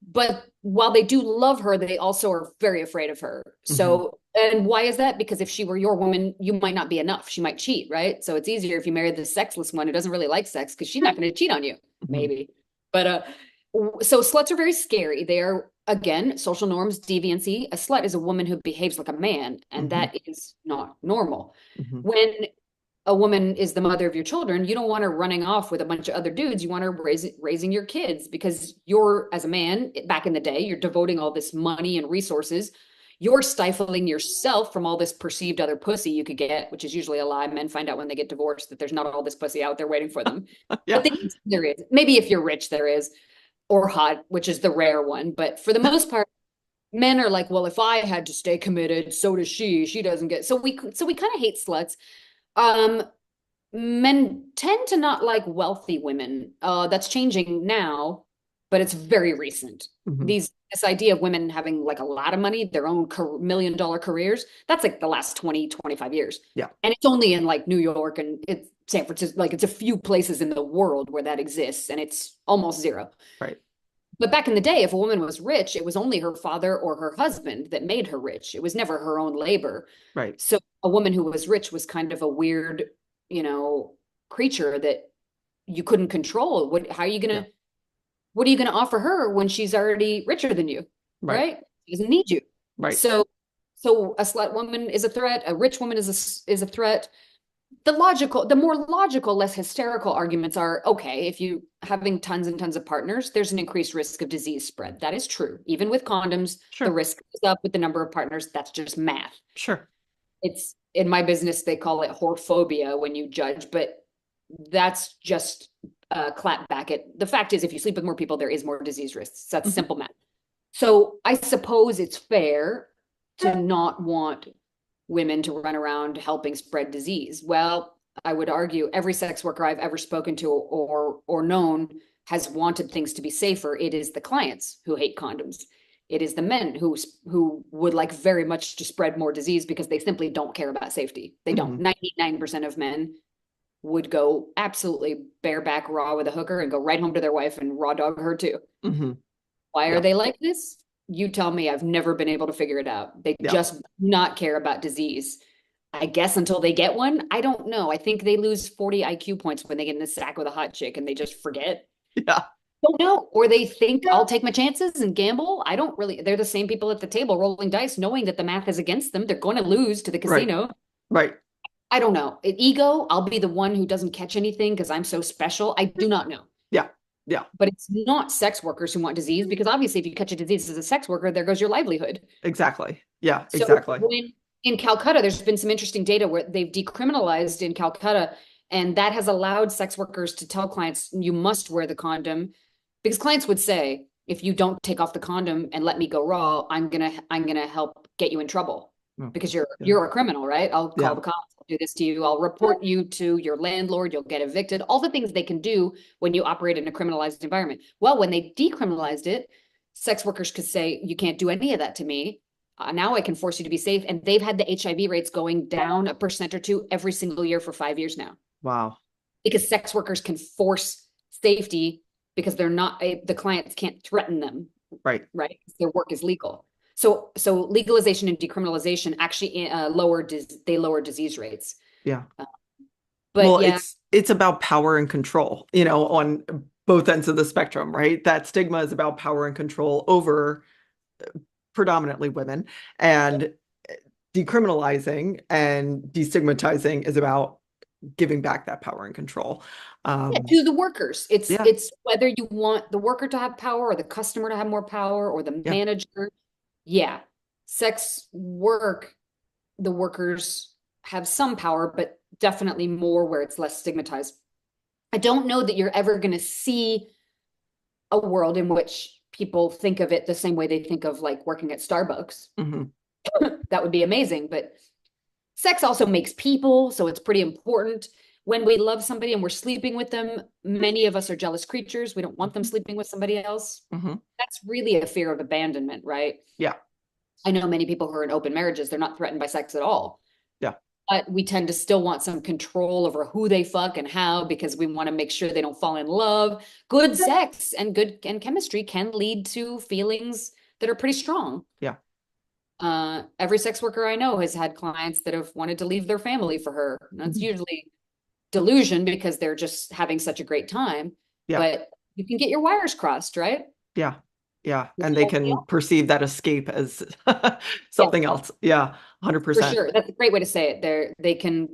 But while they do love her, they also are very afraid of her. So, and why is that? Because if she were your woman, you might not be enough. She might cheat, right? So it's easier if you marry the sexless one who doesn't really like sex because she's not going to cheat on you, maybe. But So sluts are very scary. They are, again, social norms, deviancy. A slut is a woman who behaves like a man, and Hmm. that is not normal. Hmm. When a woman is the mother of your children, you don't want her running off with a bunch of other dudes. You want her raising your kids because you're, as a man, back in the day, you're devoting all this money and resources. You're stifling yourself from all this perceived other pussy you could get, which is usually a lie. Men find out when they get divorced that there's not all this pussy out there waiting for them. Yeah. But there is. Maybe if you're rich, there is, or hot, which is the rare one. But for the most part, men are like, well, if I had to stay committed, so does she. She doesn't get. So we kind of hate sluts. Um, Men tend to not like wealthy women. That's changing now, but it's very recent. Hmm. This idea of women having like a lot of money, their own million-dollar careers, that's like the last 20, 25 years. Yeah. And it's only in like New York and it's San Francisco, like it's a few places in the world where that exists, and it's almost zero. Right. But back in the day, if a woman was rich, it was only her father or her husband that made her rich. It was never her own labor. Right. So a woman who was rich was kind of a weird, you know, creature that you couldn't control. Yeah. What are you gonna offer her when she's already richer than you? Right. Right? She doesn't need you. Right. So a slut woman is a threat, a rich woman is a threat. The more logical, less hysterical arguments are, okay, if you having tons and tons of partners, there's an increased risk of disease spread. That is true. Even with condoms, the Sure. risk goes up with the number of partners. That's just math. Sure. It's in my business, they call it whorephobia when you judge, but that's just clap back at the fact is if you sleep with more people, there is more disease risks. That's Hmm. simple math. So I suppose it's fair to not want women to run around helping spread disease. Well, I would argue every sex worker I've ever spoken to or known has wanted things to be safer. It is the clients who hate condoms. It is the men who would like very much to spread more disease because they simply don't care about safety. They don't. Hmm. 99% of men would go absolutely bareback raw with a hooker and go right home to their wife and raw dog her too. Hmm. Why are Yeah. they like this? You tell me. I've never been able to figure it out. They Yeah. just not care about disease. I guess until they get one. I don't know. I think they lose 40 IQ points when they get in the sack with a hot chick and they just forget. Yeah. Don't know. Or they think I'll take my chances and gamble. I don't really. They're the same people at the table rolling dice, knowing that the math is against them. They're going to lose to the Right. casino. Right. I don't know. Ego, I'll be the one who doesn't catch anything because I'm so special. I do not know. Yeah. Yeah. But it's not sex workers who want disease because obviously if you catch a disease as a sex worker, there goes your livelihood. Exactly. Yeah. So Exactly. when in Calcutta, there's been some interesting data where they've decriminalized in Calcutta, and that has allowed sex workers to tell clients, you must wear the condom. Because clients would say, if you don't take off the condom and let me go raw, I'm gonna help get you in trouble Oh, because yeah. you're a criminal, right? I'll call Yeah. the cops, I'll do this to you, I'll report you to your landlord, you'll get evicted, all the things they can do when you operate in a criminalized environment. Well, when they decriminalized it, sex workers could say, you can't do any of that to me. Now I can force you to be safe. And they've had the HIV rates going down 1% or 2% every single year for 5 years now Wow. because sex workers can force safety because they're not, the clients can't threaten them, Right. right? Their work is legal. So legalization and decriminalization actually lower disease rates. Yeah. But Well, yeah, it's about power and control, on both ends of the spectrum, right? That stigma is about power and control over predominantly women, and decriminalizing and destigmatizing is about giving back that power and control. yeah, to the workers. Yeah. It's whether you want the worker to have power or the customer to have more power or the Yeah. manager. Yeah. Sex work, the workers have some power, but definitely more where it's less stigmatized. I don't know that you're ever going to see a world in which people think of it the same way they think of like working at Starbucks. Hmm. That would be amazing, but sex also makes people, so it's pretty important. When we love somebody and we're sleeping with them, many of us are jealous creatures. We don't want them sleeping with somebody else. Hmm. That's really a fear of abandonment, right? Yeah. I know many people who are in open marriages, they're not threatened by sex at all. Yeah. But we tend to still want some control over who they fuck and how because we want to make sure they don't fall in love. Good sex and good chemistry can lead to feelings that are pretty strong. Yeah. Every sex worker I know has had clients that have wanted to leave their family for her. That's Mhm. usually delusion because they're just having such a great time. Yeah. But you can get your wires crossed, right? Yeah. Yeah. We And they all- we can all- perceive that escape as Yeah, something else. Yeah. for 100%. sure. That's a great way to say it. They can,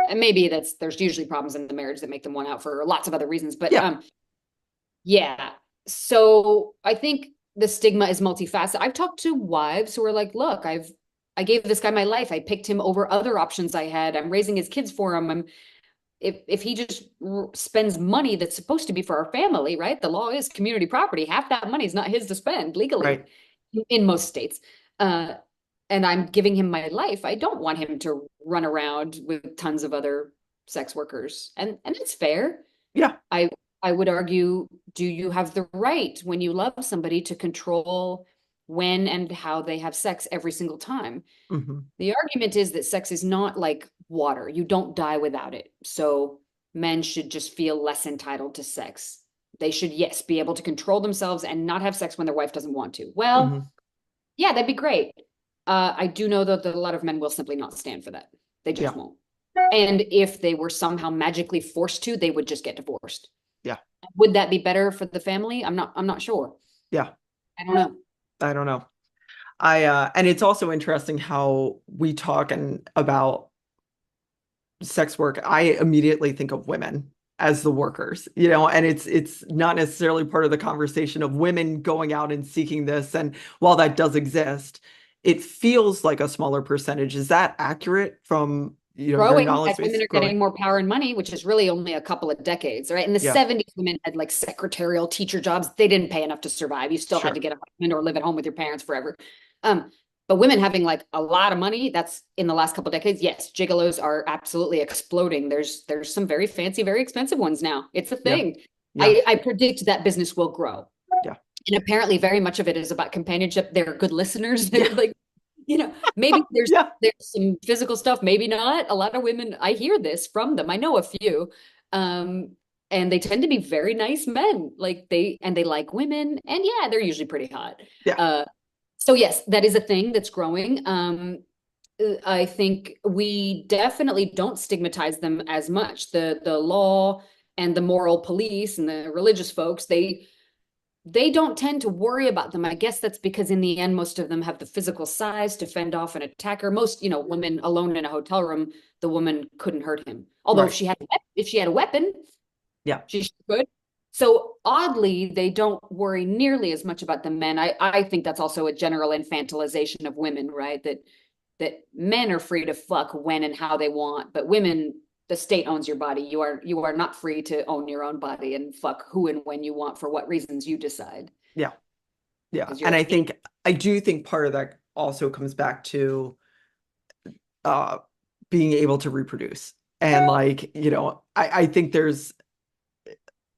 and maybe there's usually problems in the marriage that make them want out for lots of other reasons, but Yeah. yeah. So I think the stigma is multifaceted. I've talked to wives who are like, look, I gave this guy my life. I picked him over other options I had. I'm raising his kids for him. If he just spends money that's supposed to be for our family, right? The law is community property. Half that money is not his to spend legally Right. in most states. Uh, and I'm giving him my life. I don't want him to run around with tons of other sex workers. And it's fair. Yeah. I I would argue, do you have the right when you love somebody to control when and how they have sex every single time? Hmm. The argument is that sex is not like water. You don't die without it. So men should just feel less entitled to sex. They should, yes, be able to control themselves and not have sex when their wife doesn't want to. Well, Hmm. yeah, that'd be great. I do know that a lot of men will simply not stand for that. They just Yeah. won't. And if they were somehow magically forced to, they would just get divorced. Yeah. Would that be better for the family? I'm not sure. Yeah. I don't know. I don't know. And it's also interesting how we talk and about sex work. I immediately think of women as the workers, and it's not necessarily part of the conversation of women going out and seeking this. And while that does exist, it feels like a smaller percentage. Is that accurate from, your Growing, knowledge as women base are growing? getting more power and money, which is really only a couple of decades, right? In the Yeah, 70s, women had like secretarial teacher jobs. They didn't pay enough to survive. You still had to sure. get a husband or live at home with your parents forever. Um, but women having like a lot of money, that's in the last couple of decades. Yes, gigolos are absolutely exploding. There's some very fancy, very expensive ones now. It's a Yeah, thing. yeah, I predict that business will grow. yeah, And apparently very much of it is about companionship. They're good listeners. They're yeah, like, maybe yeah, there's some physical stuff, maybe not. A lot of women, I hear this from them. I know a few. Um, and they tend to be very nice men. Like they like women, and yeah, they're usually pretty hot. yeah. Uh, so yes, that is a thing that's growing. I think we definitely don't stigmatize them as much. The law and the moral police and the religious folks, they don't tend to worry about them. I guess that's because in the end, most of them have the physical size to fend off an attacker. Most, women alone in a hotel room, the woman couldn't hurt him. Although Right. if she had a weapon, Yeah, she could. So oddly, they don't worry nearly as much about the men. I think that's also a general infantilization of women, right? That men are free to fuck when and how they want, but women, the state owns your body. You are not free to own your own body and fuck who and when you want for what reasons you decide. yeah, yeah. Because you're And a I do think part of that also comes back to uh being able to reproduce. And like, I think there's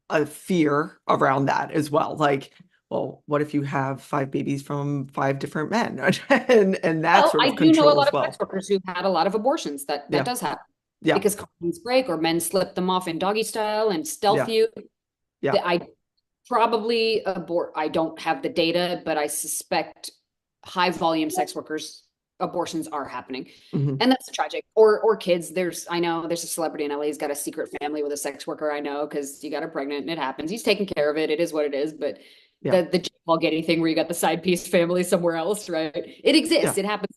a fear around that as well. Like, well, what if you have five babies from five different men? And that well, sort I of do know a control lot as of sex well. workers who've had a lot of abortions. That Yeah, does happen yeah, because condoms break or men slip them off in doggy style and stealth yeah, you. yeah. That I probably abort. I don't have the data, but I suspect high volume sex workers abortions are happening, Hmm. and that's tragic. Or kids. I know there's a celebrity in LA. He's got a secret family with a sex worker. I know because you got her pregnant and it happens. He's taking care of it. It is what it is. But Yeah, the Jake Paul Getty thing where you got the side piece family somewhere else, right? It yeah, exists. It happens.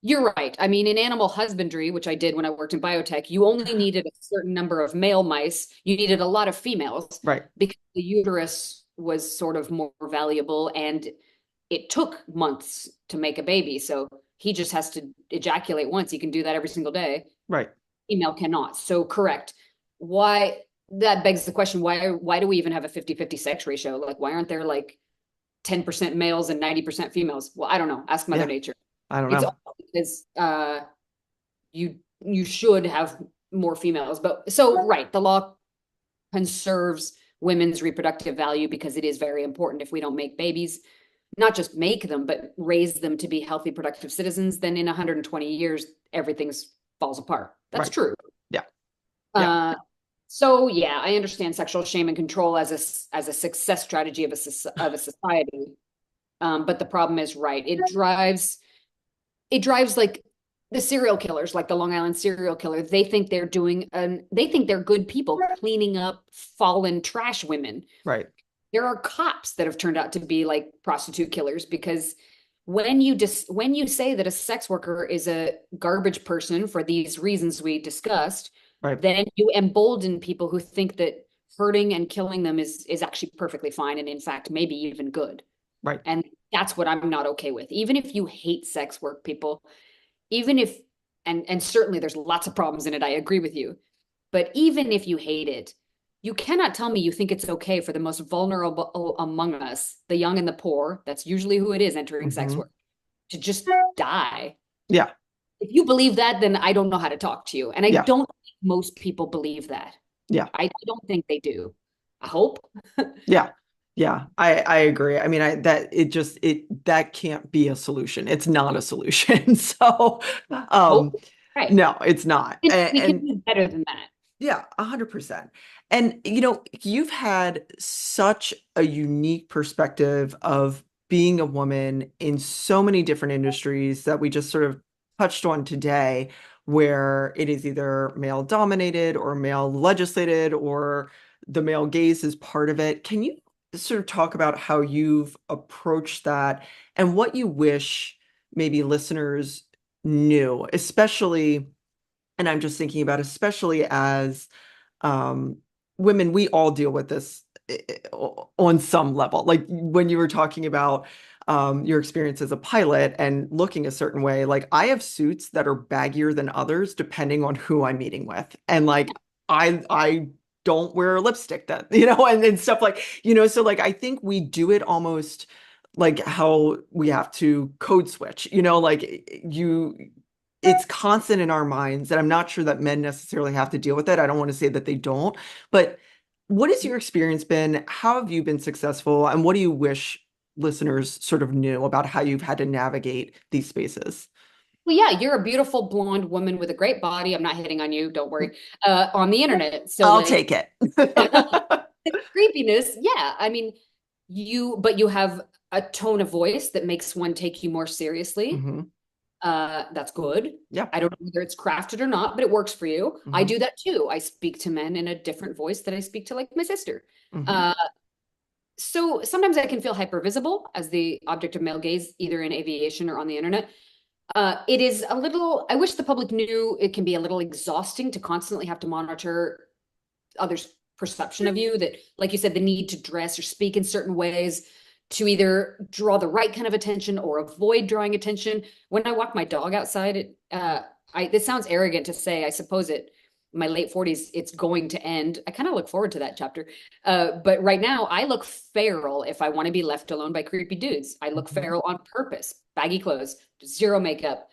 You're right. I mean, in animal husbandry, which I did when I worked in biotech, you only needed a certain number of male mice. You needed a lot of females right, because the uterus was sort of more valuable and it took months to make a baby. So he just has to ejaculate once. He can do that every single day. right. Female cannot. So correct. Why that begs the question, why do we even have a 50-50 sex ratio? Like why aren't there like 10% males and 90% females? Well, I don't know. Ask Mother Yeah, Nature. I don't It's know. all because you should have more females. But so right, the law conserves women's reproductive value because it is very important. If we don't make babies, not just make them, but raise them to be healthy, productive citizens, then in 120 years, everything's falls apart. That's Right. true. Yeah, yeah, Uh, so yeah, I understand sexual shame and control as a success strategy of a society. But the problem is, right, it drives like the serial killers, like the Long Island serial killer. They think they're good people cleaning up fallen trash women. right. there are cops that have turned out to be like prostitute killers because when you say that a sex worker is a garbage person for these reasons we discussed, Right. then you embolden people who think that hurting and killing them is actually perfectly fine and in fact maybe even good. Right. And that's what I'm not okay with. Even if you hate sex work, people, even if and certainly there's lots of problems in it, I agree with you. But even if you hate it, you cannot tell me you think it's okay for the most vulnerable among us, the young and the poor, that's usually who it is entering sex Hmm. work, to just die. Yeah. If you believe that, then I don't know how to talk to you. And I Yeah. don't think most people believe that. Yeah. I don't think they do. I hope. Yeah. Yeah. I agree. I mean, that can't be a solution. It's not a solution. So, Hope. Right. no, it's not. We can And do better than that. yeah, 100%. And you've had such a unique perspective of being a woman in so many different industries that we just sort of touched on today, where it is either male dominated or male legislated or the male gaze is part of it. Can you sort of talk about how you've approached that and what you wish maybe listeners knew, especially, and I'm just thinking about especially as um, women, we all deal with this on some level. Like when you were talking about your experience as a pilot and looking a certain way, like I have suits that are baggier than others depending on who I'm meeting with. And like I don't wear lipstick that, and stuff like, so like I think we do it almost like how we have to code switch, like it's constant in our minds, and I'm not sure that men necessarily have to deal with it. I don't want to say that they don't, but what has your experience been? How have you been successful? And what do you wish listeners sort of knew about how you've had to navigate these spaces? Well, yeah, you're a beautiful blonde woman with a great body. I'm not hitting on you, don't worry. On the internet. So I'll like take it. creepiness, yeah. I mean, but you have a tone of voice that makes one take you more seriously. Hmm. That's good. Yeah. I don't know whether it's crafted or not, but it works for you. I Hmm. do that too. I speak to men in a different voice that I speak to like my sister. Hmm. Uh, so sometimes I can feel hyper visible as the object of male gaze, either in aviation or on the internet. It is a little, I wish the public knew it can be a little exhausting to constantly have to monitor others' perception of you. That, like you said, the need to dress or speak in certain ways to either draw the right kind of attention or avoid drawing attention. When I walk my dog outside, this sounds arrogant to say, I suppose my late 40s, it's going to end. I kind of look forward to that chapter. But right now, I look feral if I want to be left alone by creepy dudes. I look Hmm. feral on purpose, baggy clothes, zero makeup.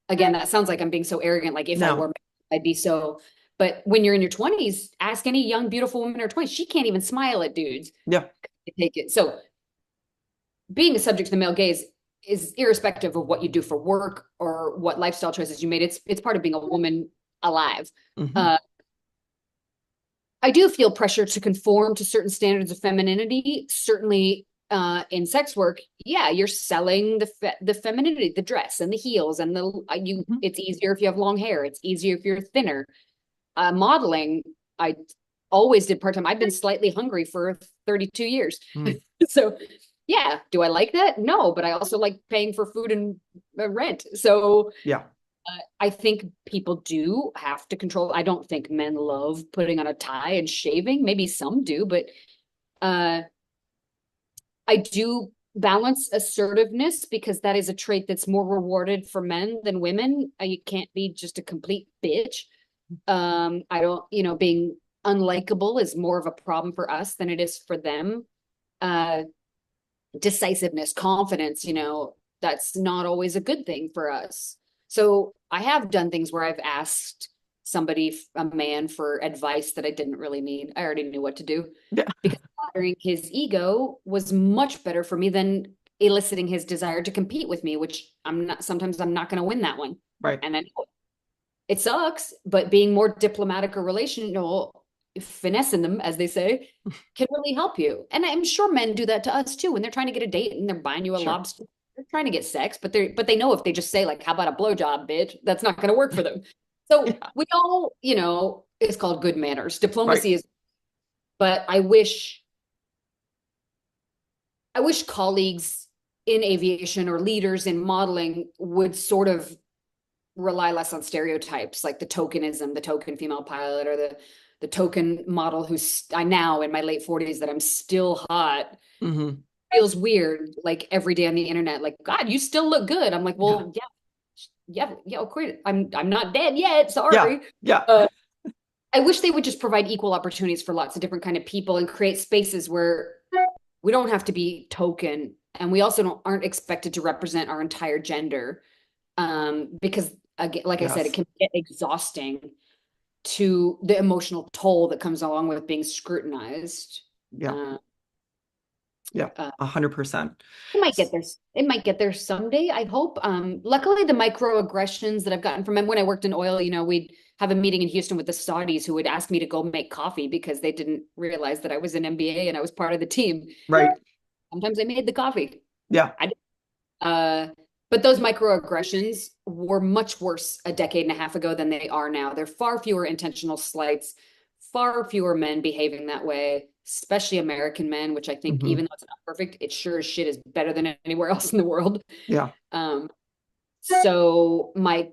Again, that sounds like I'm being so arrogant. Like if I wore No. makeup, I'd be so. But when you're in your 20s, ask any young, beautiful woman in her 20s. She can't even smile at dudes. Yeah. Take it. So being a subject to the male gaze is irrespective of what you do for work or what lifestyle choices you made. It's part of being a woman alive. Hmm. Uh, I do feel pressure to conform to certain standards of femininity. Certainly, in sex work, yeah, you're selling the femininity, the dress and the heels and the you. Hmm. It's easier if you have long hair. It's easier if you're thinner. Modeling, I always did part time. I've been slightly hungry for 32 years. Hmm. So, yeah, do I like that? No, but I also like paying for food and rent. So, Yeah. I think people do have to control. I don't think men love putting on a tie and shaving. Maybe some do, but uh, I do balance assertiveness because that is a trait that's more rewarded for men than women. You can't be just a complete bitch. I don't, being unlikable is more of a problem for us than it is for them. Uh, Decisiveness, confidence, that's not always a good thing for us. So I have done things where I've asked somebody, a man, for advice that I didn't really need. I already knew what to do Yeah. because flattering his ego was much better for me than eliciting his desire to compete with me, which sometimes I'm not going to win that one. Right. And I know it sucks, but being more diplomatic or relational, finessing them, as they say, can really help you. And I'm sure men do that to us too when they're trying to get a date and they're buying you a Sure. lobster. They're trying to get sex, but they know if they just say like, "How about a blowjob, bitch?" That's not going to work for them. So Yeah. we all, it's called good manners. Right. Diplomacy is, but I wish I wish colleagues in aviation or leaders in modeling would sort of rely less on stereotypes, like the tokenism, the token female pilot, or the token model who's I now in my late 40s that I'm still hot. Hmm. Feels weird, like every day on the internet, like, God, you still look good. I'm like, Yeah. well, yeah, of course. I'm not dead yet. Yeah. Sorry. Yeah. Uh, I wish they would just provide equal opportunities for lots of different kind of people and create spaces where we don't have to be token, and we also don't aren't expected to represent our entire gender. Because again, like I said, it Yes. can get exhausting to the emotional toll that comes along with being scrutinized. Yeah. Uh, Yeah. uh, 100%. it might get there. It might get there someday, I hope. Luckily, the microaggressions that I've gotten from when I worked in oil, we'd have a meeting in Houston with the Saudis who would ask me to go make coffee because they didn't realize that I was an MBA and I was part of the team. Right. Sometimes I made the coffee. Yeah. I Uh, but those microaggressions were much worse a decade and a half ago than they are now. There are far fewer intentional slights, far fewer men behaving that way, especially American men, which I think, Hmm. even though it's not perfect, it sure as shit is better than anywhere else in the world. Yeah. Um, so my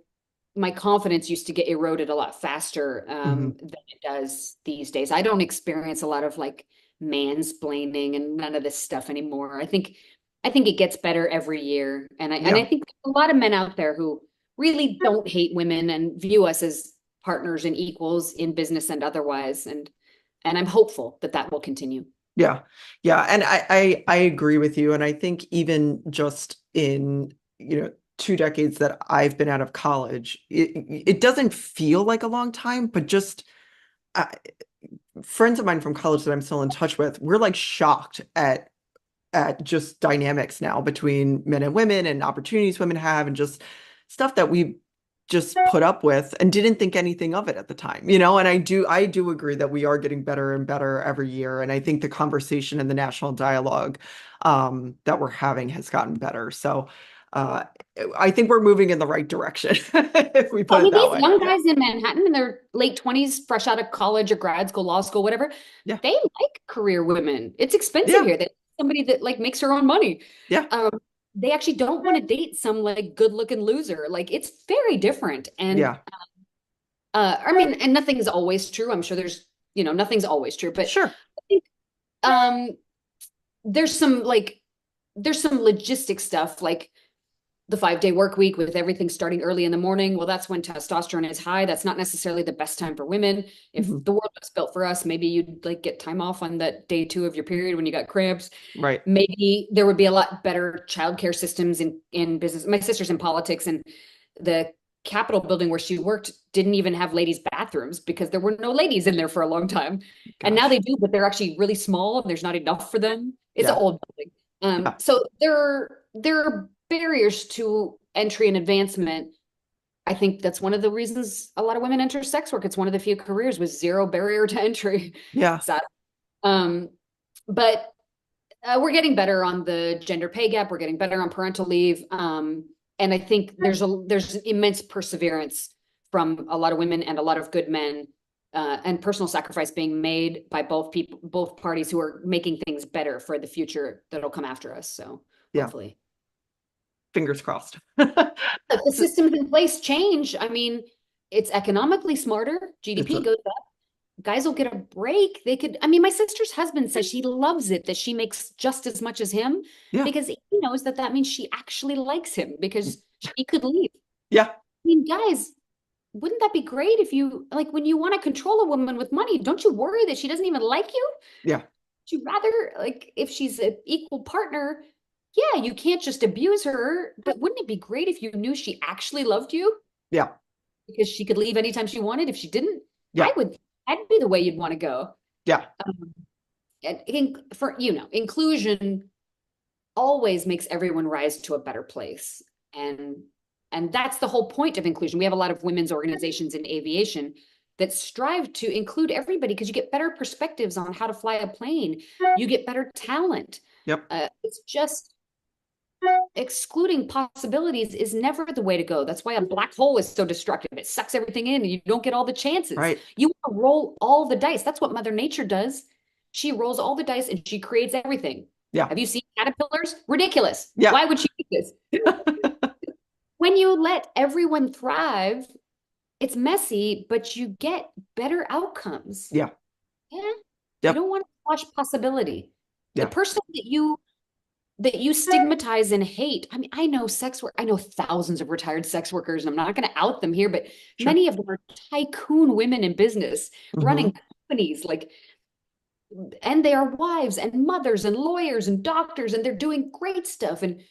confidence used to get eroded a lot faster Hmm. than it does these days. I don't experience a lot of like mansplaining and none of this stuff anymore. I think it gets better every year. And I Yeah. think a lot of men out there who really don't hate women and view us as partners and equals in business and otherwise. And I'm hopeful that that will continue. Yeah. Yeah. And I agree with you. And I think even just in, 2 decades that I've been out of college, it doesn't feel like a long time, but just uh, friends of mine from college that I'm still in touch with, we're like shocked at just dynamics now between men and women and opportunities women have and just stuff that we just put up with and didn't think anything of it at the time, and I do agree that we are getting better and better every year. And I think the conversation and the national dialogue that we're having has gotten better. So uh, I think we're moving in the right direction, if we I put it mean, that these way. young Yeah. guys in Manhattan in their late 20s, fresh out of college or grad school, law school, whatever, Yeah. they like career women. It's expensive Yeah. here. That somebody that like makes her own money. Yeah. Um, they actually don't want to date some like good looking loser. Like it's very different. And Yeah. I mean, and nothing's always true. I'm sure nothing's always true, but Sure. I think um there's some like there's some logistic stuff like the 5-day work week with everything starting early in the morning. Well, that's when testosterone is high. That's not necessarily the best time for women. If Mhm. the world was built for us, maybe you'd like get time off on that day 2 of your period when you got cramps. Right. Maybe there would be a lot better childcare systems in business. My sister's in politics, and the Capitol building where she worked didn't even have ladies' bathrooms because there were no ladies in there for a long time. And now Gosh. they do, but they're actually really small and there's not enough for them. It's an Yeah. old building. Yeah. So there are barriers to entry and advancement. I think that's one of the reasons a lot of women enter sex work. It's one of the few careers with zero barrier to entry. Yeah. Sad. Um, but we're getting better on the gender pay gap. We're getting better on parental leave. And I think there's immense perseverance from a lot of women and a lot of good men, and personal sacrifice being made by both parties who are making things better for the future that'll come after us. So Yeah. hopefully. Fingers crossed. The systems in place change. I mean, it's economically smarter. It's GDP goes up. Guys will get a break. I mean, my sister's husband says she loves it that she makes just as much as him Yeah. because he knows that that means she actually likes him because she could leave. Yeah. I mean, guys, wouldn't that be great if you, like, when you want to control a woman with money, don't you worry that she doesn't even like you? Yeah. Would you rather, like, if she's an equal partner, yeah, you can't just abuse her, but wouldn't it be great if you knew she actually loved you Yeah. because she could leave anytime she wanted if she didn't? Yeah. That'd be the way you'd want to go. Yeah. Inclusion always makes everyone rise to a better place. And that's the whole point of inclusion. We have a lot of women's organizations in aviation that strive to include everybody because you get better perspectives on how to fly a plane. You get better talent. Yep. It's just excluding possibilities is never the way to go. That's why a black hole is so destructive. It sucks everything in and you don't get all the chances. Right. You want to roll all the dice. That's what Mother Nature does. She rolls all the dice and she creates everything. Yeah. Have you seen caterpillars? Ridiculous. Yeah. Why would she do this? When you let everyone thrive, it's messy, but you get better outcomes. Yeah. Yeah. You Yep. don't want to watch possibility. The Yeah. person that you stigmatize and hate. I mean, I know sex work, I know thousands of retired sex workers, and I'm not going to out them here, but Sure. many of them are tycoon women in business running Hmm. companies like, and they are wives and mothers and lawyers and doctors, and they're doing great stuff. And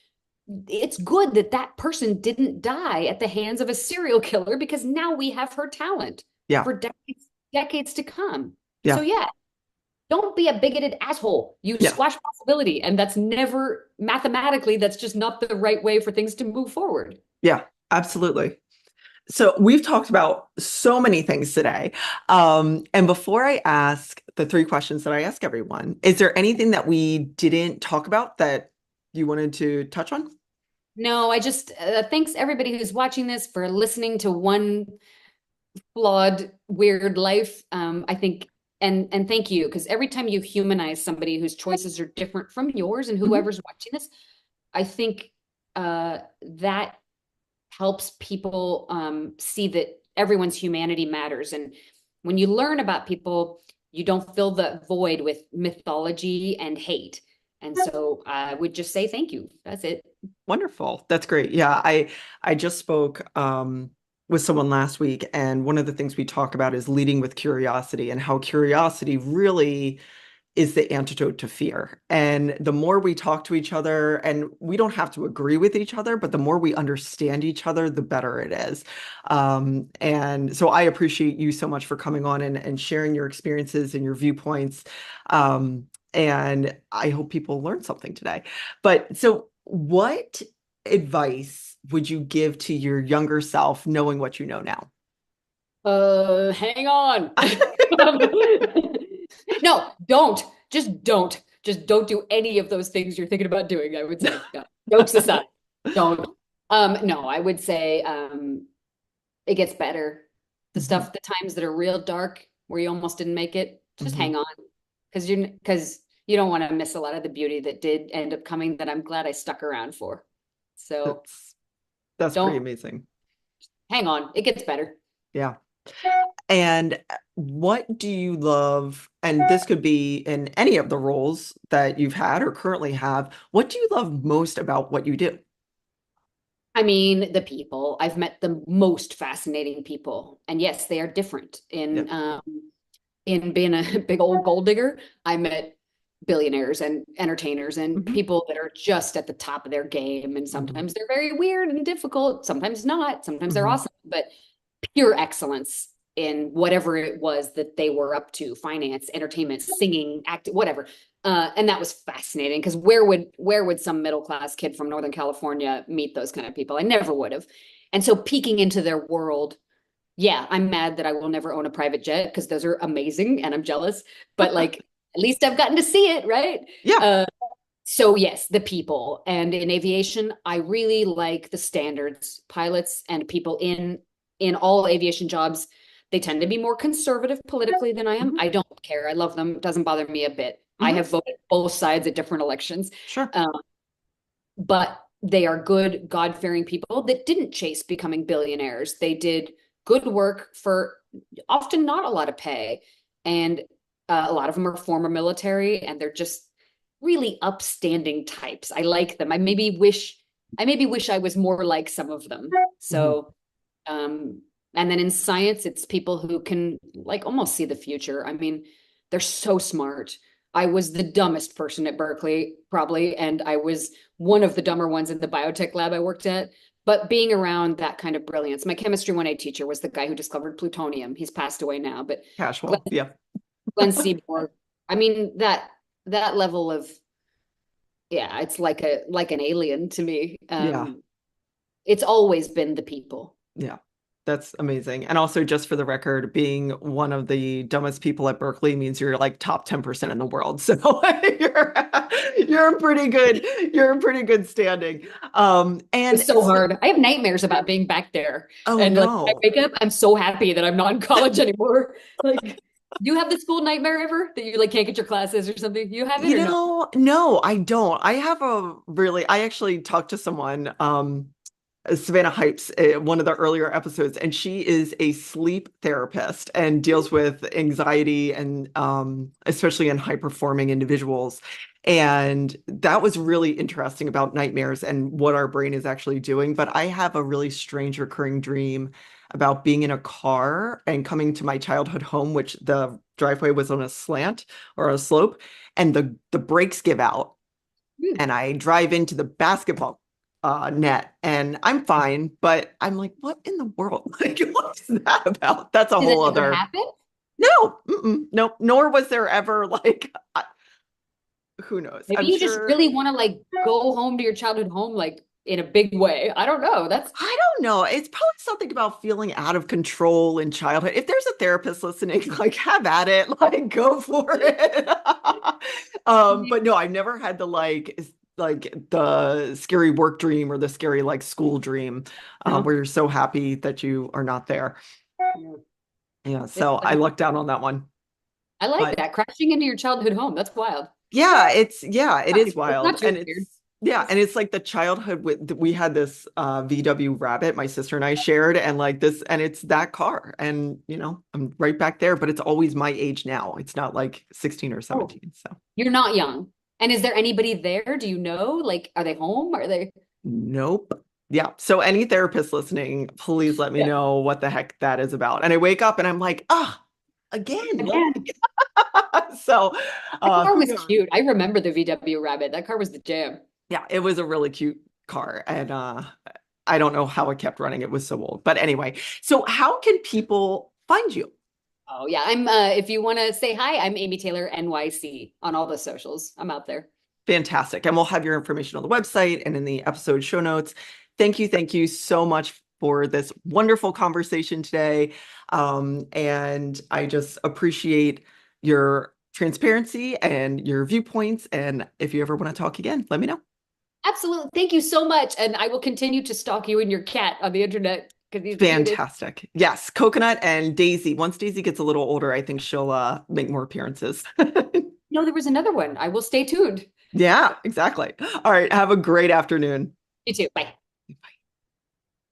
it's good that that person didn't die at the hands of a serial killer, because now we have her talent Yeah. for decades to come. So Yeah. yeah, don't be a bigoted asshole. You Yeah. squash possibility, and that's never mathematically, that's just not the right way for things to move forward. Yeah. Absolutely. So we've talked about so many things today. And before I ask the three questions that I ask everyone, is there anything that we didn't talk about that you wanted to touch on? No, I just thanks everybody who's watching this for listening to one flawed, weird life. I think, and thank you, because every time you humanize somebody whose choices are different from yours and Mhm. whoever's watching this, I think that helps people see that everyone's humanity matters. And when you learn about people, you don't fill the void with mythology and hate. And so I would just say thank you. That's it. Wonderful. That's great. Yeah, I just spoke with someone last week, and one of the things we talk about is leading with curiosity and how curiosity really is the antidote to fear. And the more we talk to each other, and we don't have to agree with each other, but the more we understand each other, the better it is. And so I appreciate you so much for coming on and sharing your experiences and your viewpoints. And I hope people learned something today. But so, what advice would you give to your younger self knowing what you know now? Hang on. No, don't. Just don't do any of those things you're thinking about doing, I would say. No, jokes aside, don't. No, I would say it gets better. Mhm. The times that are real dark where you almost didn't make it, just Mhm. hang on. Because you don't want to miss a lot of the beauty that did end up coming, that I'm glad I stuck around for. So That's that's pretty don't, amazing. hang on. It gets better. Yeah. And what do you love? And this could be in any of the roles that you've had or currently have. What do you love most about what you do? I mean, the people. I've met the most fascinating people. And yes, they are different. Yeah. In being a big old gold digger, I met billionaires and entertainers and Hmm. people that are just at the top of their game. And Hmm. sometimes they're very weird and difficult, sometimes not, sometimes they're Hmm. awesome, but pure excellence in whatever it was that they were up to, finance, entertainment, singing, acting, whatever. And that was fascinating, because where would some middle class kid from Northern California meet those kind of people? I never would have. And so peeking into their world, yeah, I'm mad that I will never own a private jet, because those are amazing and I'm jealous. But like, at least I've gotten to see it, right? Yeah. Uh, so yes, the people. And in aviation, I really like the standards. Pilots and people in all aviation jobs, they tend to be more conservative politically than I am. Hmm. I don't care. I love them. It doesn't bother me a bit. I Hmm. have voted both sides at different elections. Sure. Um, but they are good, God-fearing people that didn't chase becoming billionaires. They did good work for often not a lot of pay. And a lot of them are former military, and they're just really upstanding types. I like them. I maybe wish I was more like some of them. Hmm. So, and then in science, it's people who can like almost see the future. I mean, they're so smart. I was the dumbest person at Berkeley, probably, and I was one of the dumber ones in the biotech lab I worked at. But being around that kind of brilliance, my chemistry 1A teacher was the guy who discovered plutonium. He's passed away now, but Glenn, Casual. Yeah. Glenn Seaborg. I mean, that level of, yeah, it's like an alien to me. Yeah. It's always been the people. Yeah. That's amazing. And also, just for the record, being one of the dumbest people at Berkeley means you're like top 10% in the world. So you're you're a pretty good, you're a pretty good standing. And It's so hard. I have nightmares about being back there. oh And like when I no. wake up, I'm so happy that I'm not in college anymore. Like, Do you have the school nightmare ever that you like can't get your classes or something? You have it You or no? know, no, I don't. I actually talked to someone, Savannah Hypes, one of the earlier episodes, and she is a sleep therapist and deals with anxiety and especially in high performing individuals. And that was really interesting about nightmares and what our brain is actually doing. But I have a really strange recurring dream about being in a car and coming to my childhood home, which the driveway was on a slant or a slope, and the brakes give out Hmm. and I drive into the basketball net and I'm fine, but I'm like, what in the world? Like, what is that about? That's a Did that whole never other. happen? No, no, nor was there ever like, who knows? Maybe I'm you just sure. really want to like go home to your childhood home like in a big way. I don't know. That's I don't know. It's probably something about feeling out of control in childhood. If there's a therapist listening, like have at it, like go for it. But no, I've never had the like the scary work dream or the scary like school dream no. where you're so happy that you are not there. No. Yeah, It's so I like lucked out on that one. I like But that crashing into your childhood home. That's wild. yeah, it Not is too, it's not wild. too weird. And it's like the childhood we had this VW Rabbit my sister and I shared and like this and it's that car and I'm right back there but it's always my age now. It's not like 16 or Oh, 17. So you're not young. And is there anybody there? Do you know? Like, are they home? Are they? nope. Yeah. So any therapist listening, please let me Yeah. know what the heck that is about. And I wake up and I'm like, ah, again. Again, So that car who was knows? cute. I remember the VW Rabbit. That car was the jam. Yeah, it was a really cute car. And I don't know how it kept running. It was so old. But anyway, so how can people find you? Oh yeah, I'm if you want to say hi, I'm Amy Taylor NYC on all the socials. I'm out there. Fantastic. And we'll have your information on the website and in the episode show notes. Thank you so much for this wonderful conversation today. And I just appreciate your transparency and your viewpoints. And if you ever want to talk again, let me know. Absolutely. Thank you so much. And I will continue to stalk you and your cat on the internet because he's the cutest. Fantastic. Yes, Coconut and Daisy. Once Daisy gets a little older, I think she'll make more appearances. No, there was another one. I will stay tuned. Yeah, exactly. All right. Have a great afternoon. You too. Bye.